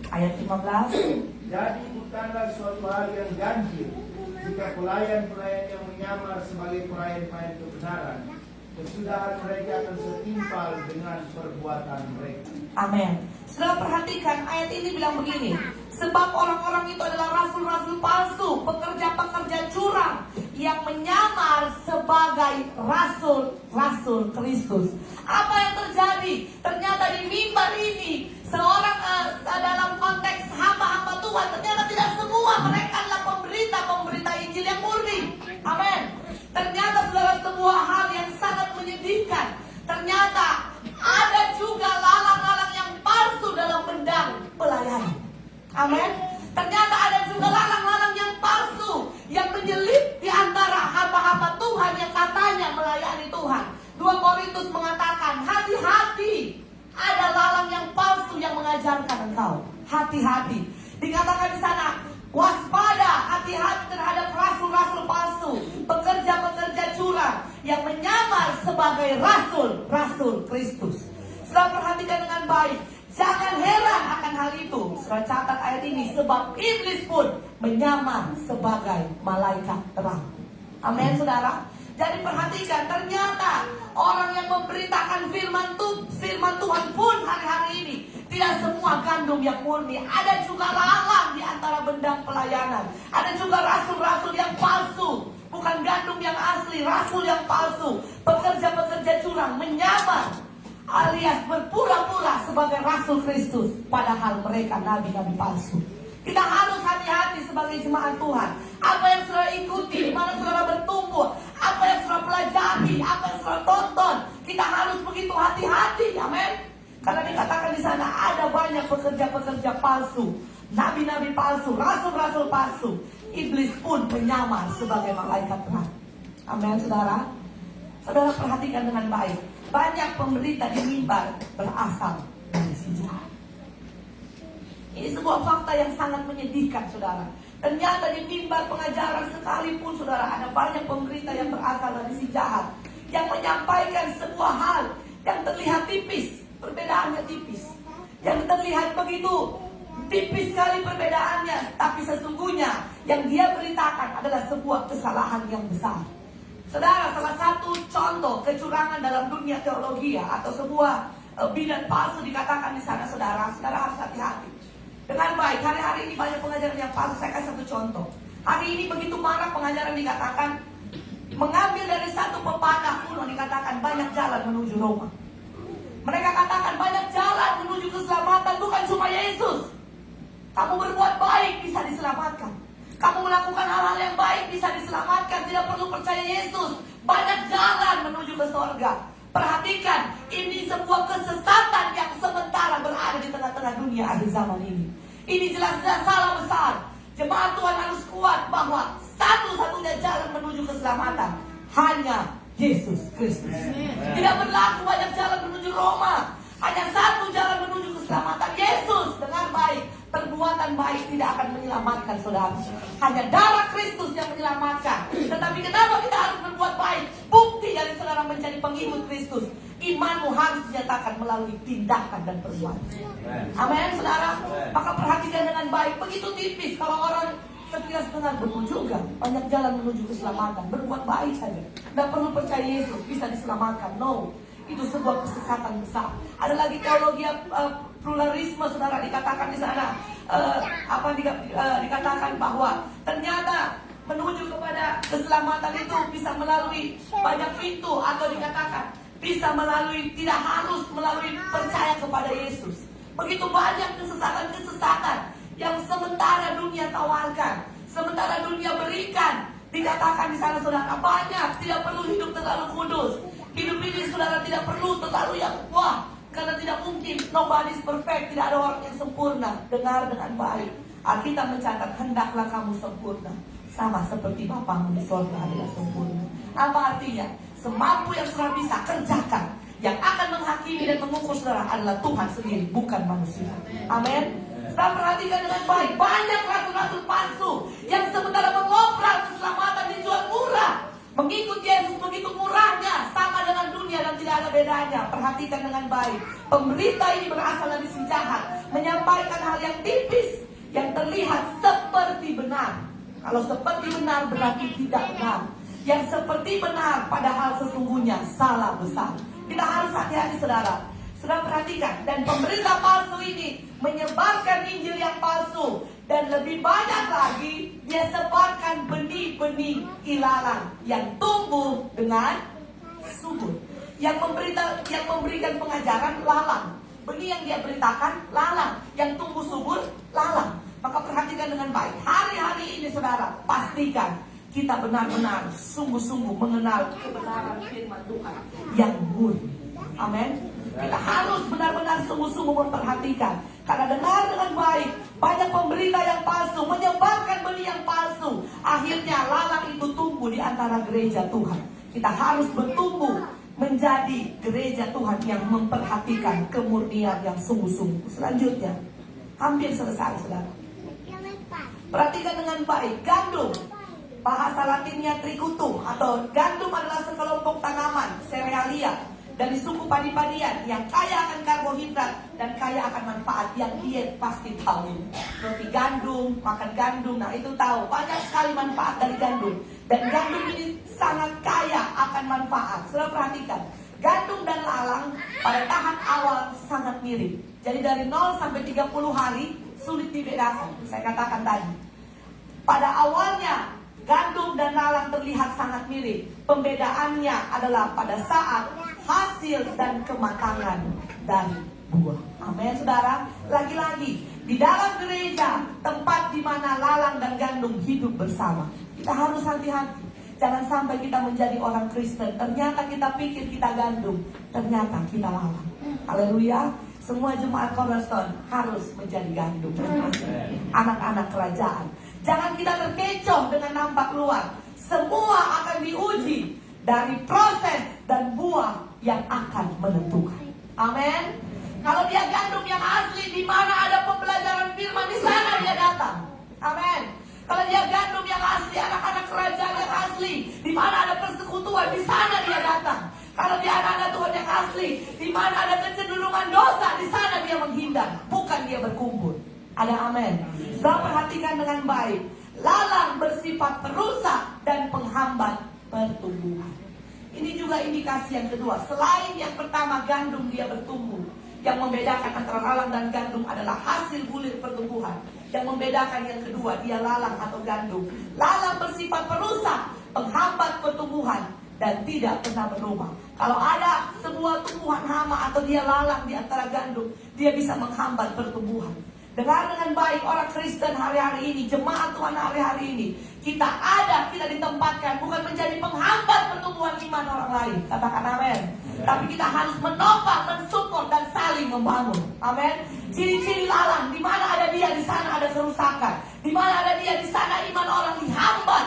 Speaker 3: Ayat 15.
Speaker 1: Jadi bukanlah suatu hal yang ganjil jika pelayan-pelayan yang menyamar sebagai pelayan-pelayan kebenaran, kesudahan mereka akan setimpal dengan perbuatan mereka.
Speaker 3: Amin. Setelah perhatikan ayat ini bilang begini, sebab orang-orang itu adalah rasul-rasul palsu, pekerja-pekerja curang yang menyamar sebagai rasul-rasul Kristus. Apa yang terjadi? Ternyata di mimbar ini seorang dalam konteks hamba-hamba Tuhan, ternyata tidak semua mereka adalah pemberita Injil yang murni. Amin. Ternyata saudara, sebuah hal yang sangat menyedihkan. Ternyata ada juga lalang-lalang yang palsu dalam bendang pelayanan. Amin. Ternyata ada juga lalang-lalang yang palsu yang menyelip di antara hamba-hamba Tuhan yang katanya melayani Tuhan. 2 Korintus mengatakan, hati-hati, ada lalang yang palsu yang mengajarkan engkau. Hati-hati. Dikatakan di sana, waspada, hati-hati terhadap rasul-rasul palsu, pekerja-pekerja curang yang menyamar sebagai rasul-rasul Kristus. Setelah perhatikan dengan baik, jangan heran akan hal itu. Setelah catat ayat ini, sebab iblis pun menyamar sebagai malaikat terang. Amin, saudara. Jadi perhatikan, ternyata orang yang memberitakan firman Tuhan pun hari-hari ini tidak semua gandum yang murni. Ada juga lalang di antara bendang pelayanan. Ada juga rasul-rasul yang palsu, bukan gandum yang asli, rasul yang palsu. Pekerja-pekerja curang menyamar alias berpura-pura sebagai rasul Kristus, padahal mereka nabi-nabi palsu. Kita harus hati-hati sebagai jemaat Tuhan. Apa yang saudara ikuti, di mana saudara bertumbuh, apa yang saudara pelajari, apa yang saudara tonton, kita harus begitu hati-hati. Amin. Karena dikatakan di sana ada banyak pekerja-pekerja palsu, nabi-nabi palsu, rasul-rasul palsu. Iblis pun menyamar sebagai malaikat terang. Amin, saudara. Saudara perhatikan dengan baik. Banyak pemberita di mimbar berasal dari si jahat. Ini sebuah fakta yang sangat menyedihkan, saudara. Ternyata di mimbar pengajaran sekalipun, saudara, ada banyak pemberita yang berasal dari si jahat, yang menyampaikan sebuah hal yang terlihat tipis, perbedaannya tipis, yang terlihat begitu tipis sekali perbedaannya, tapi sesungguhnya yang dia beritakan adalah sebuah kesalahan yang besar. Saudara, salah satu contoh kecurangan dalam dunia teologi atau sebuah bidan palsu dikatakan di sana, saudara harus hati-hati. Dengan baik, hari-hari ini banyak pengajaran yang palsu. Saya kasih satu contoh. Hari ini begitu marak pengajaran dikatakan mengambil dari satu pepatah kuno, dikatakan banyak jalan menuju Roma. Mereka katakan banyak jalan menuju keselamatan, bukan cuma Yesus. Kamu berbuat baik bisa diselamatkan. Kamu melakukan hal-hal yang baik bisa diselamatkan. Tidak perlu percaya Yesus. Banyak jalan menuju ke sorga. Perhatikan, ini sebuah kesesatan yang sementara berada di tengah-tengah dunia akhir zaman ini. Ini jelas-jelas salah besar. Jemaat Tuhan harus kuat bahwa satu-satunya jalan menuju keselamatan hanya Yesus Kristus. Tidak berlaku banyak jalan menuju Roma. Hanya satu jalan menuju keselamatan, Yesus. Dengan baik, perbuatan baik tidak akan menyelamatkan, saudara. Hanya darah Kristus yang menyelamatkan. Tetapi kenapa kita harus berbuat baik? Bukti dari saudara menjadi pengikut Kristus, imanmu harus dinyatakan melalui tindakan dan perbuatan. Amin, saudara. Maka perhatikan dengan baik. Begitu tipis kalau orang sekilas dengar, betul juga, banyak jalan menuju keselamatan. Berbuat baik saja, tidak perlu percaya Yesus bisa diselamatkan. No, itu sebuah kesesatan besar. Ada lagi teologi pluralisme, saudara, dikatakan di sana dikatakan bahwa ternyata menuju kepada keselamatan itu bisa melalui banyak pintu, atau dikatakan bisa melalui, tidak harus melalui percaya kepada Yesus. Begitu banyak kesesatan-kesesatan yang sementara dunia tawarkan, sementara dunia berikan. Dikatakan di sana, saudara, banyak, tidak perlu hidup terlalu kudus. Hidup ini, saudara, tidak perlu terlalu yang wah, karena tidak mungkin, nobody is perfect, tidak ada orang yang sempurna. Dengar dengan baik, Alkitab mencatat, hendaklah kamu sempurna, sama seperti Bapamu di sorga adalah sempurna. Apa artinya? Semampu yang saudara bisa kerjakan. Yang akan menghakimi dan mengukur saudara adalah Tuhan sendiri, bukan manusia. Amin. Saudara perhatikan dengan baik, banyak rasul-rasul palsu yang sementara mengobrol keselamatan dijual murah. Mengikut Yesus begitu murahnya, sama dengan dunia dan tidak ada bedanya. Perhatikan dengan baik. Pemberita ini berasal dari si jahat, menyampaikan hal yang tipis, yang terlihat seperti benar. Kalau seperti benar berarti tidak benar. Yang seperti benar padahal sesungguhnya salah besar. Kita harus hati-hati, saudara. Saudara perhatikan, dan pemberita palsu ini menyebarkan Injil yang palsu. Dan lebih banyak lagi, dia sebarkan benih-benih ilalang yang tumbuh dengan subur. Yang memberikan pengajaran lalang. Benih yang dia beritakan lalang, yang tumbuh subur lalang. Maka perhatikan dengan baik. Hari-hari ini, saudara, pastikan kita benar-benar sungguh-sungguh mengenal kebenaran firman Tuhan yang murni. Amin. Kita harus benar-benar sungguh-sungguh memperhatikan. Karena dengar dengan baik, banyak pemberita yang palsu menyebarkan benih yang palsu. Akhirnya lalang itu tumbuh di antara gereja Tuhan. Kita harus bertumbuh menjadi gereja Tuhan yang memperhatikan kemurnian yang sungguh-sungguh. Selanjutnya, hampir selesai, saudara. Perhatikan dengan baik, gandum. Bahasa Latinnya tricutum, atau gandum adalah sekelompok tanaman, serealia, dari suku padi-padian yang kaya akan karbohidrat dan kaya akan manfaat. Yang diet pasti tahu. Roti gandum, makan gandum, nah itu tahu. Banyak sekali manfaat dari gandum. Dan gandum ini sangat kaya akan manfaat. Saudara perhatikan, gandum dan lalang pada tahap awal sangat mirip. Jadi dari 0 sampai 30 hari sulit dibedakan. Saya katakan tadi, pada awalnya gandum dan lalang terlihat sangat mirip. Pembedaannya adalah pada saat hasil dan kematangan dari buah. Amin, saudara. Lagi-lagi, di dalam gereja, tempat di mana lalang dan gandum hidup bersama. Kita harus hati-hati. Jangan sampai kita menjadi orang Kristen, ternyata kita pikir kita gandum, ternyata kita lalang. Haleluya. Semua jemaat Cornerstone harus menjadi gandum. Anak-anak kerajaan. Jangan kita terkecoh dengan nampak luar. Semua akan diuji dari proses dan buah yang akan menentukan. Amin. Kalau dia gandum yang asli, di mana ada pembelajaran firman, di sana dia datang. Amin. Kalau dia gandum yang asli, anak-anak kerajaan yang asli, di mana ada persekutuan, di sana dia datang. Kalau dia anak-anak Tuhan yang asli, di mana ada kecenderungan dosa, di sana dia menghindar, bukan dia berkumpul. Ada amin. Saudara perhatikan dengan baik. Lalang bersifat perusak dan penghambat pertumbuhan. Ini juga indikasi yang kedua. Selain yang pertama, gandum dia bertumbuh. Yang membedakan antara lalang dan gandum adalah hasil bulir pertumbuhan. Yang membedakan yang kedua, dia lalang atau gandum. Lalang bersifat perusak, penghambat pertumbuhan, dan tidak pernah berubah. Kalau ada sebuah tumbuhan hama atau dia lalang di antara gandum, dia bisa menghambat pertumbuhan. Dengar dengan baik orang Kristen hari-hari ini, jemaat Tuhan hari-hari ini. Kita ditempatkan bukan menjadi penghambat pertumbuhan iman orang lain. Katakan amin. Tapi kita harus menopang, mensupport, dan saling membangun. Amin. Ciri-ciri lalang, di mana ada dia, di sana ada kerusakan. Di mana ada dia, di sana iman orang dihambat.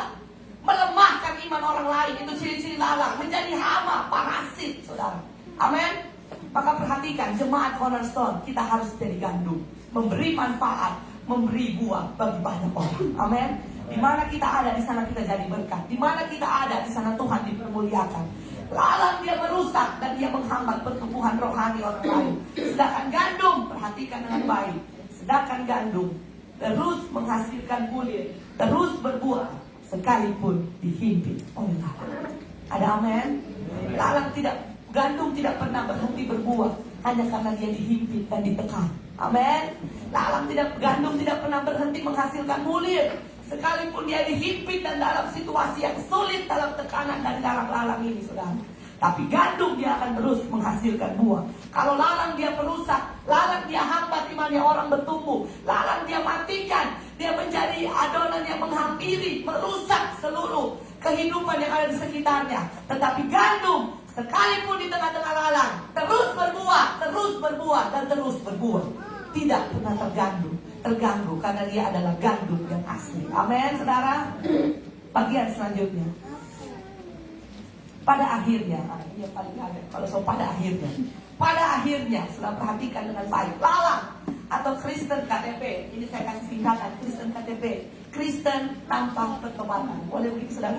Speaker 3: Melemahkan iman orang lain. Itu ciri-ciri lalang. Menjadi hama, parasit, saudara. Amin. Maka perhatikan, jemaat Cornerstone, kita harus jadi gandum. Memberi manfaat, memberi buah bagi banyak orang. Amin. Di mana kita ada, di sana kita jadi berkat. Di mana kita ada, di sana Tuhan dipermuliakan. Lalang dia merusak dan dia menghambat pertumbuhan rohani orang lain. Sedangkan gandum, perhatikan dengan baik. Sedangkan gandum terus menghasilkan bulir, terus berbuah, sekalipun dihimpit oleh lalang. Ada amin? Gandum tidak pernah berhenti berbuah hanya karena dia dihimpit dan ditekan. Amin. Gandum tidak pernah berhenti menghasilkan bulir, sekalipun dia dihimpit dan dalam situasi yang sulit dalam tekanan dari lalang-lalang ini, saudara. Tapi gandum dia akan terus menghasilkan buah. Kalau lalang dia perusak, lalang dia hambat imannya orang bertumbuh, lalang dia matikan, dia menjadi adonan yang menghampiri, merusak seluruh kehidupan yang ada di sekitarnya. Tetapi gandum, sekalipun di tengah-tengah lalang, terus berbuah, dan terus berbuah. Tidak pernah terganggu, karena dia adalah gandum yang asli. Amin, saudara. Bagian selanjutnya. Pada akhirnya, ini yang paling ada. Kalau pada akhirnya, saudara perhatikan dengan baik. Lalang atau Kristen KTP. Ini saya kasih singkatan, Kristen KTP. Kristen tanpa pertobatan. Boleh begitu, saudara?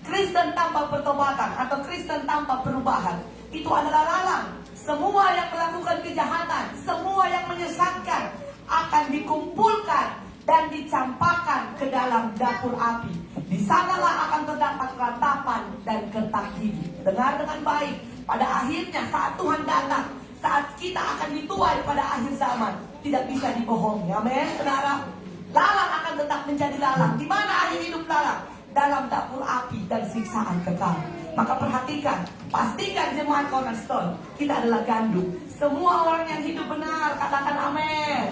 Speaker 3: Kristen tanpa pertobatan atau Kristen tanpa perubahan, itu adalah lalang. Semua yang melakukan kejahatan, semua yang menyesatkan akan dikumpulkan dan dicampakkan ke dalam dapur api. Di sanalah akan terdapat ratapan dan gertak gigi. Dengar dengan baik. Pada akhirnya saat Tuhan datang, saat kita akan dituai pada akhir zaman, tidak bisa dibohongi. Amin, saudara. Lalang akan tetap menjadi lalang. Di mana akhir hidup lalang? Dalam dapur api dan siksaan kekal. Maka perhatikan, pastikan jemaat Cornerstone, kita adalah gandum. Semua orang yang hidup benar, katakan amin.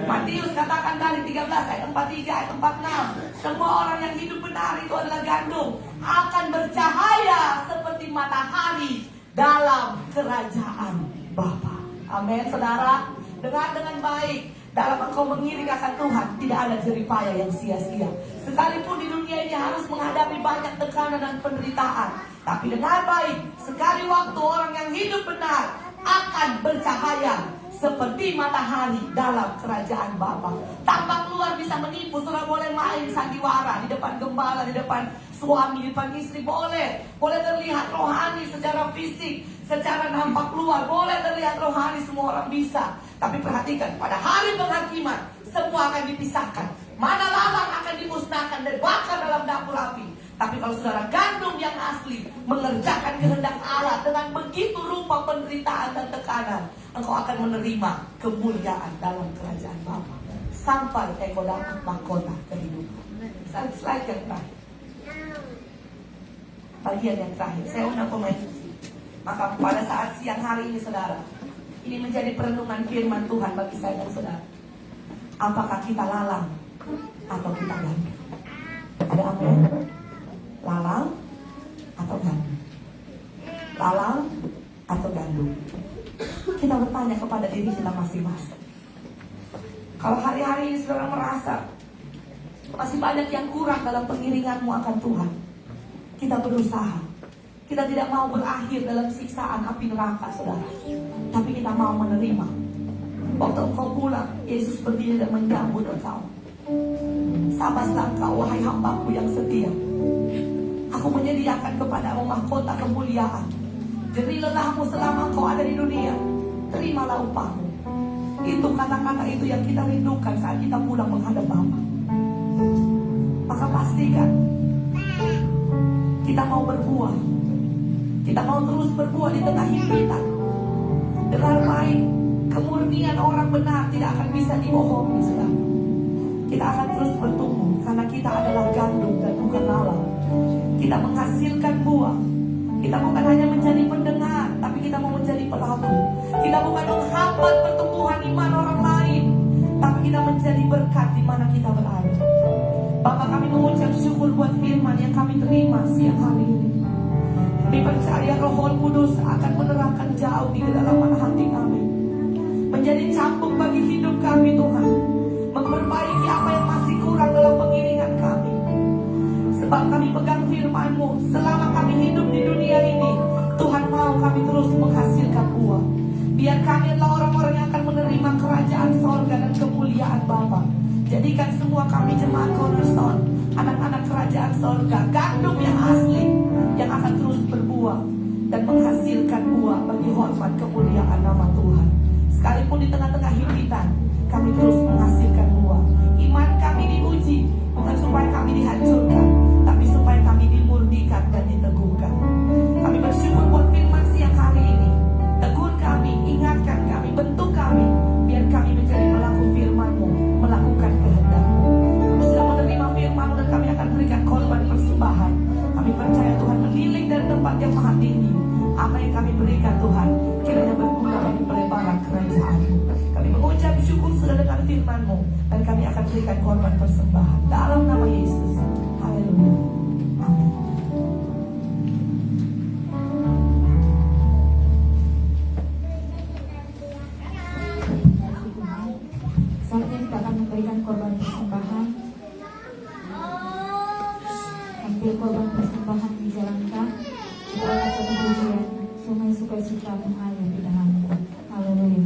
Speaker 3: Matius katakan dari 13 ayat 43 ayat 46. Semua orang yang hidup benar itu adalah gandum, akan bercahaya seperti matahari dalam kerajaan Bapa. Amin, saudara. Dengar dengan baik. Dalam engkau mengiring akan Tuhan, tidak ada jeripaya yang sia-sia. Sekalipun di dunia ini harus menghadapi banyak tekanan dan penderitaan, tapi dengar baik, sekali waktu orang yang hidup benar akan bercahaya seperti matahari dalam kerajaan Bapa. Tampak luar bisa menipu, saudara boleh main sandiwara di depan gembala, di depan suami, di depan istri, boleh terlihat rohani secara fisik, secara nampak luar, boleh terlihat rohani, semua orang bisa. Tapi perhatikan, pada hari penghakiman semua akan dipisahkan. Mana lalang akan dimusnahkan dan bakar dalam dapur api. Tapi kalau saudara gandum yang asli mengerjakan kehendak Allah dengan begitu rupa penderitaan dan tekanan, engkau akan menerima kemuliaan dalam kerajaan Bapa sampai engkau dapat mahkota kehidupan. Slide yang terakhir. Bagian yang terakhir, saya undang pemain. Maka pada saat siang hari ini saudara, ini menjadi perenungan firman Tuhan bagi saya dan saudara. Apakah kita lalang atau kita gandum? Ada amin? Lalang atau gandum? Lalang atau gandum? Kita bertanya kepada diri kita masing-masing. Kalau hari-hari ini saudara merasa masih banyak yang kurang dalam pengiringanmu akan Tuhan, kita berusaha. Kita tidak mau berakhir dalam siksaan api neraka, saudara. Tapi kita mau menerima. Waktu engkau pulang, Yesus berdiri dan menyambut engkau. Sabaslah engkau, wahai hambaku yang setia. Aku menyediakan kepadamu mahkota kemuliaan. Jerih lelahmu selama engkau ada di dunia. Terimalah upahmu. Itu kata-kata itu yang kita rindukan saat kita pulang menghadap Bapa. Maka pastikan kita mau berbuah. Kita mau terus berbuah di tengah himpitan. Dengar baik, kemurnian orang benar tidak akan bisa dibohongi, saudara. Kita akan terus bertumbuh karena kita adalah gandum dan bukan lalang. Kita menghasilkan buah. Kita bukan hanya menjadi pendengar, tapi kita mau menjadi pelaku. Kita bukan menghambat pertumbuhan iman orang lain, tapi kita menjadi berkat di mana kita berada. Bapak, kami mengucap syukur buat firman yang kami terima siang hari ini. Kami percaya Roh Kudus akan menerangkan jauh di kedalaman hati kami, menjadi cambuk bagi hidup kami Tuhan, memperbaiki apa yang masih kurang dalam pengiringan kami. Sebab kami pegang firman-Mu, selama kami hidup di dunia ini, Tuhan mau kami terus menghasilkan buah. Biar kami adalah orang-orang yang akan menerima kerajaan sorga dan kemuliaan Bapa. Jadikan semua kami jemaat Cornerstone, anak-anak kerajaan sorga, gandum yang asli, yang akan terus berbuah dan menghasilkan buah bagi hormat kemuliaan nama Tuhan. Sekalipun di tengah-tengah himpitan, kami terus menghasilkan buah. Iman kami diuji, bukan supaya kami dihancurkan, tapi supaya kami dimurnikan dan diteguhkan. Kami bersyukur buat firman siang hari ini. Tegur kami, ingatkan kami, bentuk kami, biar kami menjadi pelaku firman-Mu, melakukan kehendak-Mu. Kami sudah menerima firman-Mu dan kami akan berikan korban persembahan. Kami percaya Tuhan menilik dari tempat yang maha tinggi. Apa yang kami berikan Tuhan, kiranya berguna bagi pelebaran kerajaan-Mu. Kami mengucap syukur sudah dengar firman-Mu, dan kami akan berikan korban persembahan dalam nama Yesus. Haleluya. Amin.
Speaker 2: Saatnya kita akan memberikan korban persembahan. Ambil korban persembahan dijalankan. Kita akan satu pujian, sungai sukacita mengalir di dalamku. Haleluya.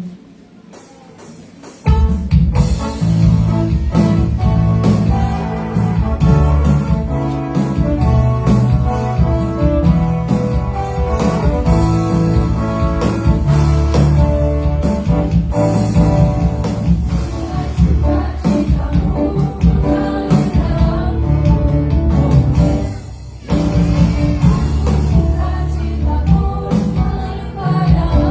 Speaker 4: Cintamu melimpah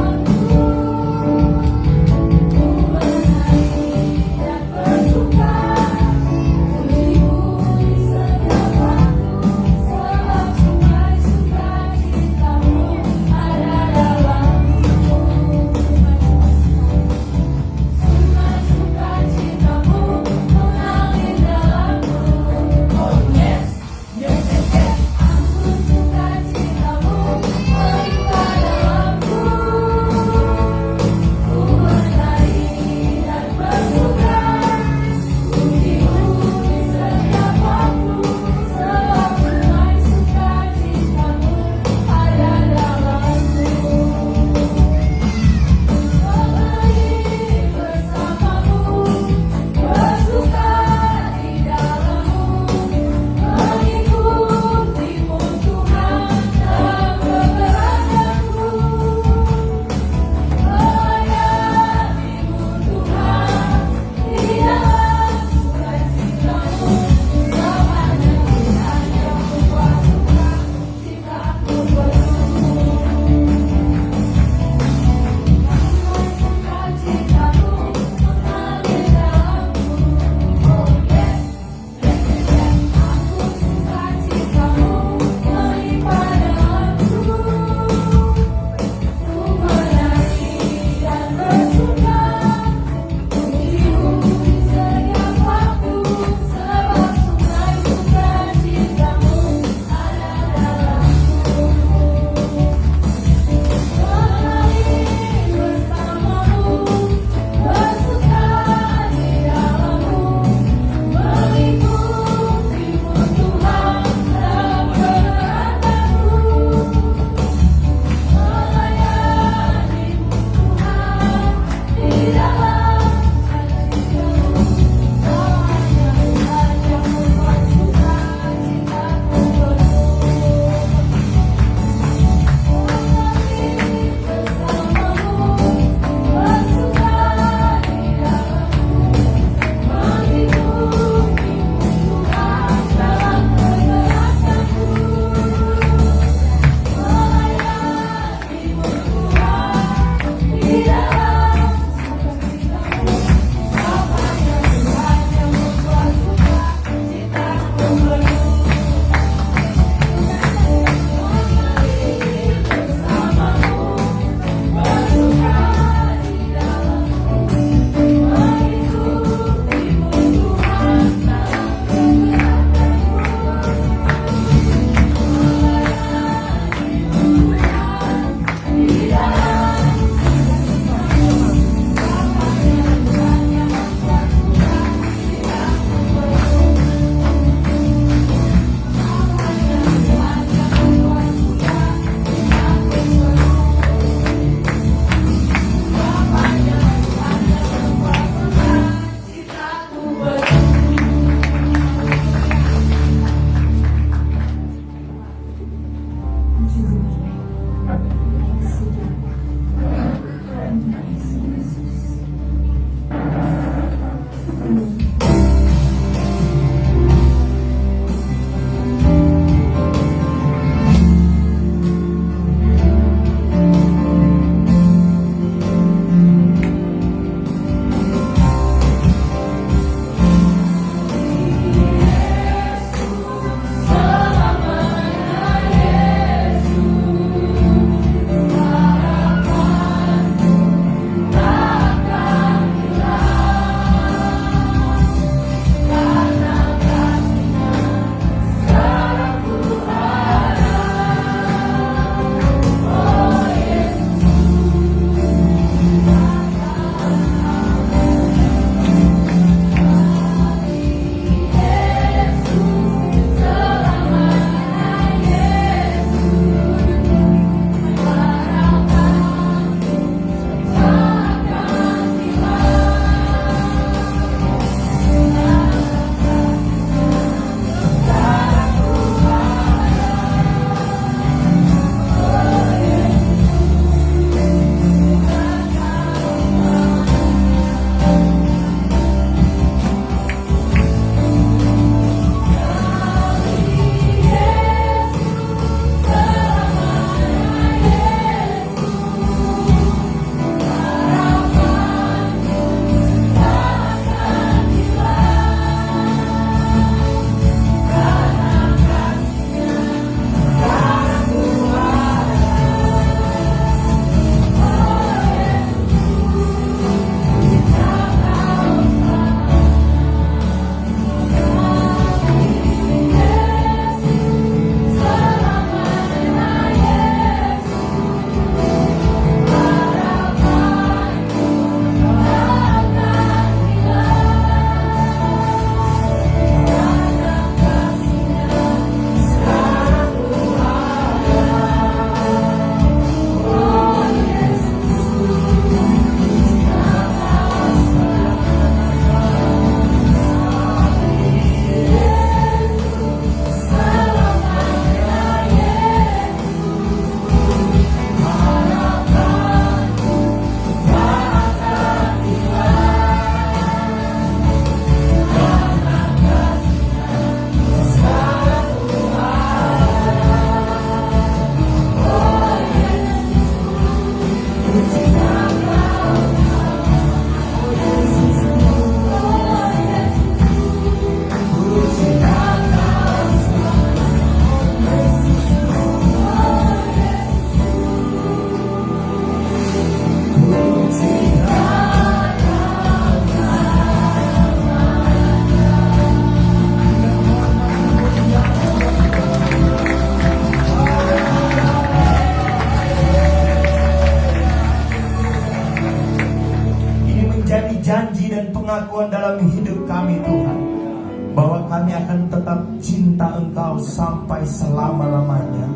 Speaker 1: cinta Engkau sampai selama-lamanya.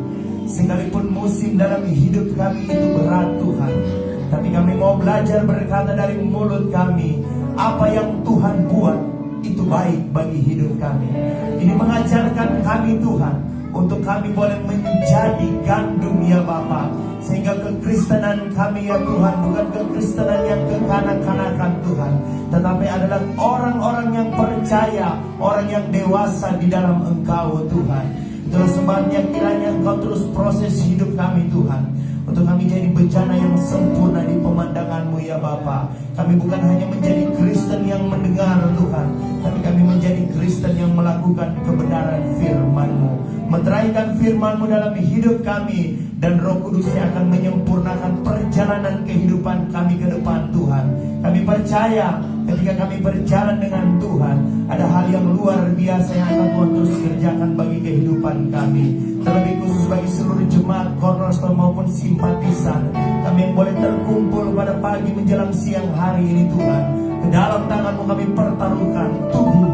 Speaker 1: Sekalipun musim dalam hidup kami itu berat Tuhan, tapi kami mau belajar berkata dari mulut kami, apa yang Tuhan buat itu baik bagi hidup kami. Ini mengajarkan kami Tuhan, untuk kami boleh menjadi gandum ya Bapa, sehingga kekristenan kami ya Tuhan bukan kekristenan yang kekanak-kanakan Tuhan, tetapi adalah orang-orang yang percaya, orang yang dewasa di dalam Engkau Tuhan. Itulah sebabnya kiranya Engkau terus proses hidup kami Tuhan, untuk kami jadi bejana yang sempurna di pemandangan-Mu ya Bapa. Kami bukan hanya menjadi Kristen yang mendengar Tuhan, tapi kami menjadi Kristen yang melakukan kebenaran firman-Mu, meteraikan firman-Mu dalam hidup kami, dan Roh Kudus yang akan menyempurnakan perjalanan kehidupan kami ke depan Tuhan. Kami percaya ketika kami berjalan dengan Tuhan, ada hal yang luar biasa yang akan Tuhan terus kerjakan bagi kehidupan kami. Terlebih khusus bagi seluruh jemaat Cornerstone maupun simpatisan kami yang boleh terkumpul pada pagi menjelang siang hari ini Tuhan. Ke dalam tangan-Mu kami pertaruhkan tubuh,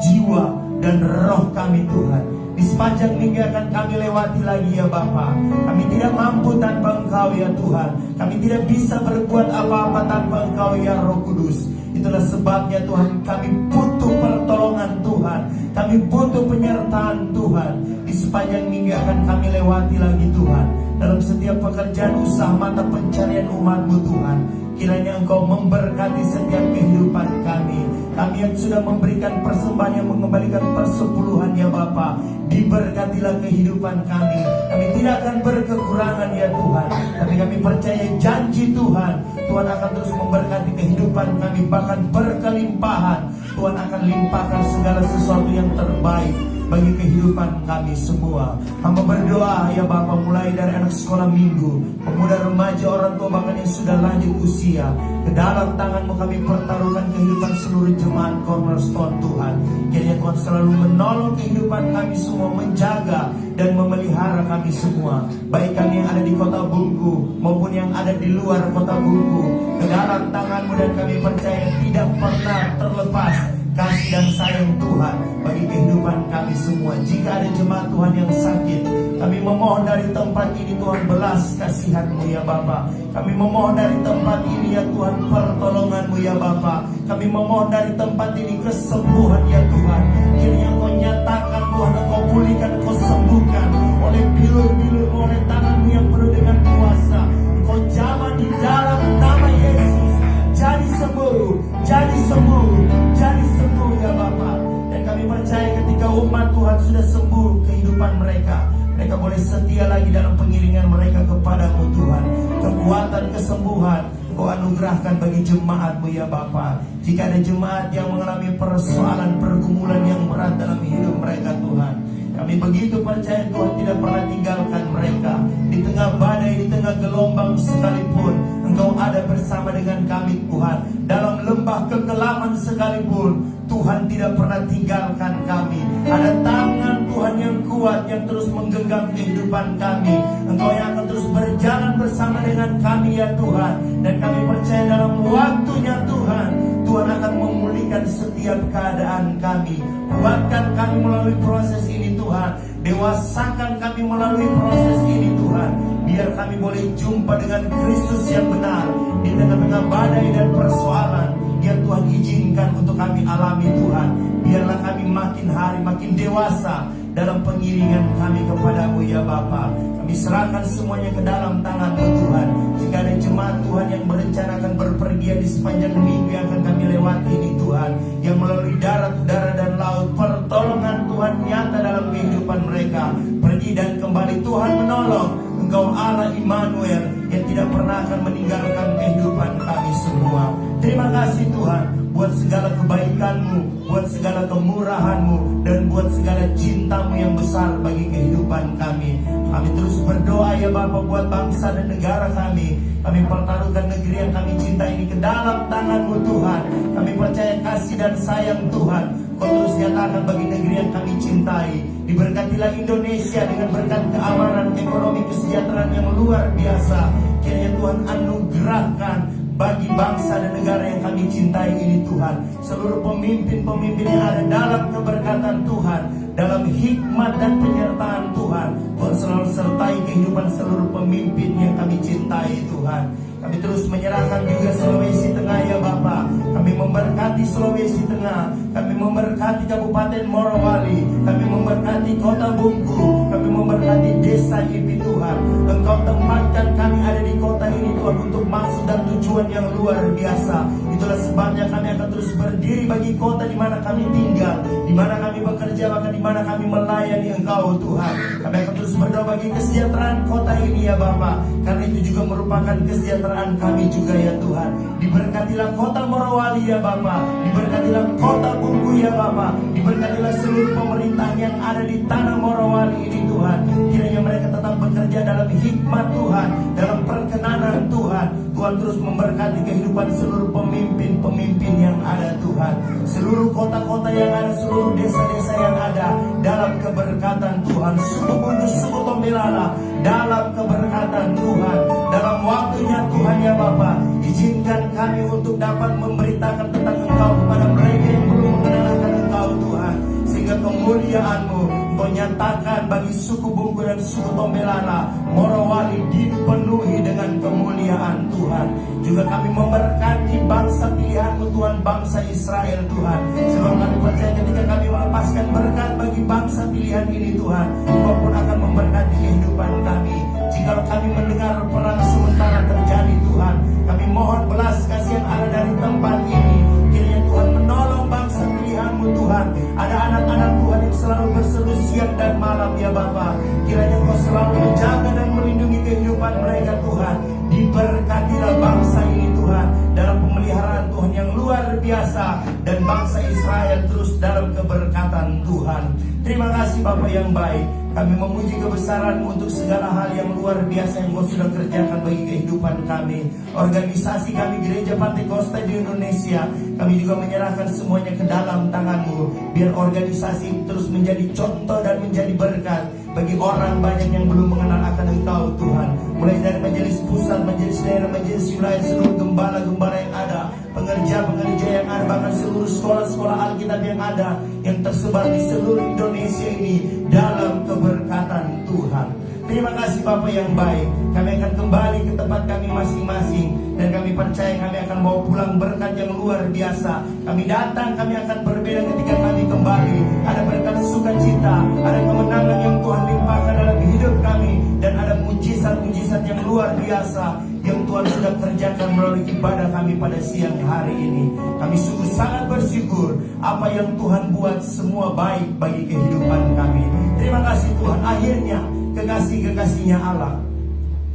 Speaker 1: jiwa, dan roh kami Tuhan. Di sepanjang minggu akan kami lewati lagi ya Bapa. Kami tidak mampu tanpa Engkau ya Tuhan. Kami tidak bisa berbuat apa-apa tanpa Engkau ya Roh Kudus. Itulah sebabnya Tuhan, kami butuh pertolongan Tuhan, kami butuh penyertaan Tuhan. Di sepanjang minggu akan kami lewati lagi Tuhan, dalam setiap pekerjaan usaha mata pencarian umat-Mu Tuhan. Kiranya Engkau memberkati setiap kehidupan kami. Kami yang sudah memberikan persembahan, yang mengembalikan persepuluhan ya Bapa, diberkatilah kehidupan kami. Kami tidak akan berkekurangan ya Tuhan, tapi kami percaya janji Tuhan, Tuhan akan terus memberkati kehidupan kami, bahkan berkelimpahan. Tuhan akan limpahkan segala sesuatu yang terbaik bagi kehidupan kami semua. Hamba berdoa ya Bapa, mulai dari anak sekolah minggu, pemuda, remaja, orang tua, bahkan yang sudah lanjut usia, ke dalam tangan-Mu kami pertaruhkan kehidupan seluruh jemaat Cornerstone Tuhan. Kiranya Tuhan selalu menolong kehidupan kami semua, menjaga dan memelihara kami semua, baik kami yang ada di kota Bungku maupun yang ada di luar kota Bungku. Ke dalam tangan-Mu, dan kami percaya tidak pernah terlepas kasih dan sayang Tuhan bagi kehidupan kami semua. Jika ada jemaat Tuhan yang sakit, kami memohon dari tempat ini Tuhan belas kasihan-Mu ya Bapa. Kami memohon dari tempat ini ya Tuhan pertolongan-Mu ya Bapa. Kami memohon dari tempat ini kesembuhan ya Tuhan. Kiranya Engkau nyatakan Tuhan, Engkau pulihkan, Engkau sembuhkan oleh bilur-bilur, oleh tangan-Mu yang penuh dengan kuasa. Engkau jamah di dalam nama Yesus. Jadi sembuh, jadi sembuh, jadi sembuh ya Bapa. Dan kami percaya ketika umat Tuhan sudah sembuh kehidupan mereka, mereka boleh setia lagi dalam pengiringan mereka kepada-Mu Tuhan. Kekuatan kesembuhan Kau anugerahkan bagi jemaat-Mu ya Bapa. Jika ada jemaat yang mengalami persoalan, pergumulan yang berat dalam hidup mereka Tuhan, kami begitu percaya Tuhan tidak pernah tinggalkan mereka. Di tengah badai, di tengah gelombang sekalipun, Engkau ada bersama dengan kami Tuhan. Dalam lembah kekelaman sekalipun, Tuhan tidak pernah tinggalkan kami. Ada tangan Tuhan yang kuat yang terus menggenggam kehidupan kami. Engkau yang akan terus berjalan bersama dengan kami ya Tuhan. Dan kami percaya dalam waktunya Tuhan, Tuhan akan memulihkan setiap keadaan kami. Kuatkan kami melalui proses ini Tuhan. Dewasakan kami melalui proses ini Tuhan. Biar kami boleh jumpa dengan Kristus yang benar di tengah-tengah badai dan persoalan yang Tuhan izinkan untuk kami alami Tuhan. Biarlah kami makin hari makin dewasa dalam pengiringan kami kepada-Mu ya Bapa. Kami serahkan semuanya ke dalam tangan-Mu Tuhan. Jika ada jemaat Tuhan yang berencana akan berpergian di sepanjang minggu yang akan kami lewati ini Tuhan, yang melalui darat, udara, dan laut, pertolongan Tuhan nyata dalam kehidupan mereka. Pergi dan kembali Tuhan menolong. Engkau Allah Immanuel yang tidak pernah akan meninggalkan kehidupan kami semua. Terima kasih Tuhan buat segala kebaikan-Mu, buat segala kemurahan-Mu, dan buat segala cinta-Mu yang besar bagi kehidupan kami. Kami terus berdoa ya Bapa buat bangsa dan negara kami. Kami pertaruhkan negeri yang kami cinta ini ke dalam tangan-Mu Tuhan. Kami percaya kasih dan sayang Tuhan Kau terus nyatakan bagi negeri yang kami cintai. Diberkatilah Indonesia dengan berkat keamanan, ekonomi, kesejahteraan yang luar biasa. Kiranya Tuhan anugerahkan bagi bangsa dan negara yang kami cintai ini Tuhan. Seluruh pemimpin-pemimpin yang ada dalam keberkatan Tuhan, dalam hikmat dan penyertaan Tuhan, Tuhan selalu sertai kehidupan seluruh pemimpin yang kami cintai Tuhan. Kami terus menyerahkan juga Sulawesi Tengah ya Bapa. Kami memberkati Sulawesi Tengah, kami memberkati Kabupaten Morowali, kami memberkati Kota Bungku, kami memberkati Desa Ipi Tuhan. Engkau tempatkan kami ada di kota ini Tuhan untuk maksud dan tujuan yang luar biasa. Itulah sebabnya kami akan terus berdiri bagi kota di mana kami tinggal, di mana kami bekerja, bahkan di mana kami melayani Engkau Tuhan. Kami akan terus berdoa bagi kesejahteraan kota ini ya Bapa, karena itu juga merupakan kesejahteraan kami juga ya Tuhan. Diberkatilah kota Morowali ya Bapa, diberkatilah kota Bungku ya Bapa, diberkatilah seluruh pemerintahan yang ada di tanah Morowali ini Tuhan. Kiranya mereka tetap bekerja dalam hikmat Tuhan, dalam perkenanan Tuhan. Tuhan terus memberkati kehidupan seluruh pemimpin-pemimpin yang ada Tuhan. Seluruh kota-kota yang ada, seluruh desa-desa yang ada dalam keberkatan Tuhan. Suku Bundus, suku Tombelala dalam keberkatan Tuhan. Dalam waktunya Tuhan ya Bapa, izinkan kami untuk dapat memberitakan tentang Engkau kepada mereka yang belum mengenalkan Engkau Tuhan. Sehingga kemuliaan-Mu Kau nyatakan bagi suku Bungku dan suku Tombelala, Morowali dipenuhi dengan kemuliaan Tuhan. Juga kami memberkati bangsa pilihan-Mu Tuhan, bangsa Israel Tuhan. Sebab kami percaya ketika kami melepaskan berkat bagi bangsa pilihan ini Tuhan, Engkau pun akan memberkati kehidupan kami. Jika kami mendengar perang sementara terjadi Tuhan, kami mohon belas kasihan ada dari tempat ini. Kiranya Tuhan menolong bangsa pilihan-Mu Tuhan. Ada anak-anak Tuhan yang selalu berseru siang dan malam ya Bapa. Kiranya Kau selalu menjaga dan melindungi kehidupan mereka Tuhan. Diberkatilah bangsa ini Tuhan dalam pemeliharaan Tuhan yang luar biasa, dan bangsa Israel terus dalam keberkatan Tuhan. Terima kasih Bapa yang baik. Kami memuji kebesaran-Mu untuk segala hal yang luar biasa yang Kau sudah kerjakan bagi kehidupan kami. Organisasi kami Gereja Pantai Kosta di Indonesia, kami juga menyerahkan semuanya ke dalam tangan-Mu. Biar organisasi terus menjadi contoh dan menjadi berkat bagi orang banyak yang belum mengenal akan Engkau Tuhan. Mulai dari majelis pusat, majelis daerah, majelis wilayah, seluruh gembala-gembala yang ada, pengerja-pengerja yang ada, bahkan seluruh sekolah-sekolah Alkitab yang ada, yang tersebar di seluruh Indonesia ini dalam keberkatan Tuhan. Terima kasih Bapa yang baik. Kami akan kembali ke tempat kami masing-masing, dan kami percaya kami akan bawa pulang berkat yang luar biasa. Kami datang, kami akan berbeda ketika kami kembali. Ada berkat sukacita, ada kemenangan yang Tuhan limpahkan dalam hidup kami, dan ada mujizat-mujizat yang luar biasa yang Tuhan sudah kerjakan melalui ibadah kami pada siang hari ini. Kami sungguh sangat bersyukur apa yang Tuhan buat semua baik bagi kehidupan kami. Terima kasih Tuhan. Akhirnya kekasih-kekasihnya Allah,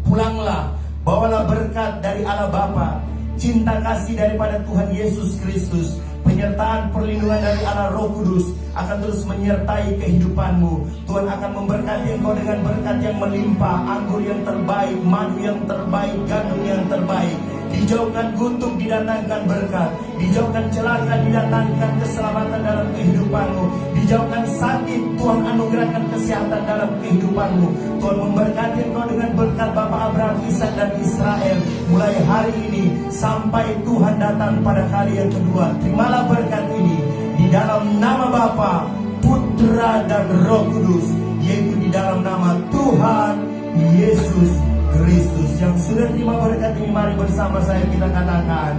Speaker 1: pulanglah, bawalah berkat dari Allah Bapa, cinta kasih daripada Tuhan Yesus Kristus, penyertaan perlindungan dari Allah Roh Kudus akan terus menyertai kehidupanmu. Tuhan akan memberkati engkau dengan berkat yang melimpah, anggur yang terbaik, madu yang terbaik, gandum yang terbaik. Dijauhkan kutuk, didatangkan berkat. Dijauhkan celaka, didatangkan keselamatan dalam kehidupanmu. Dijauhkan sakit, Tuhan anugerahkan kesehatan dalam kehidupanmu. Tuhan memberkati engkau dengan berkat Bapa Abraham, Ishak dan Israel. Mulai hari ini sampai Tuhan datang pada kali yang kedua. Terimalah berkat ini di dalam nama Bapa, Putra dan Roh Kudus, yaitu di dalam nama Tuhan Yesus Kristus. Yang sudah terima berkat ini, mari bersama saya kita katakan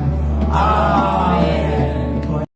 Speaker 1: amin.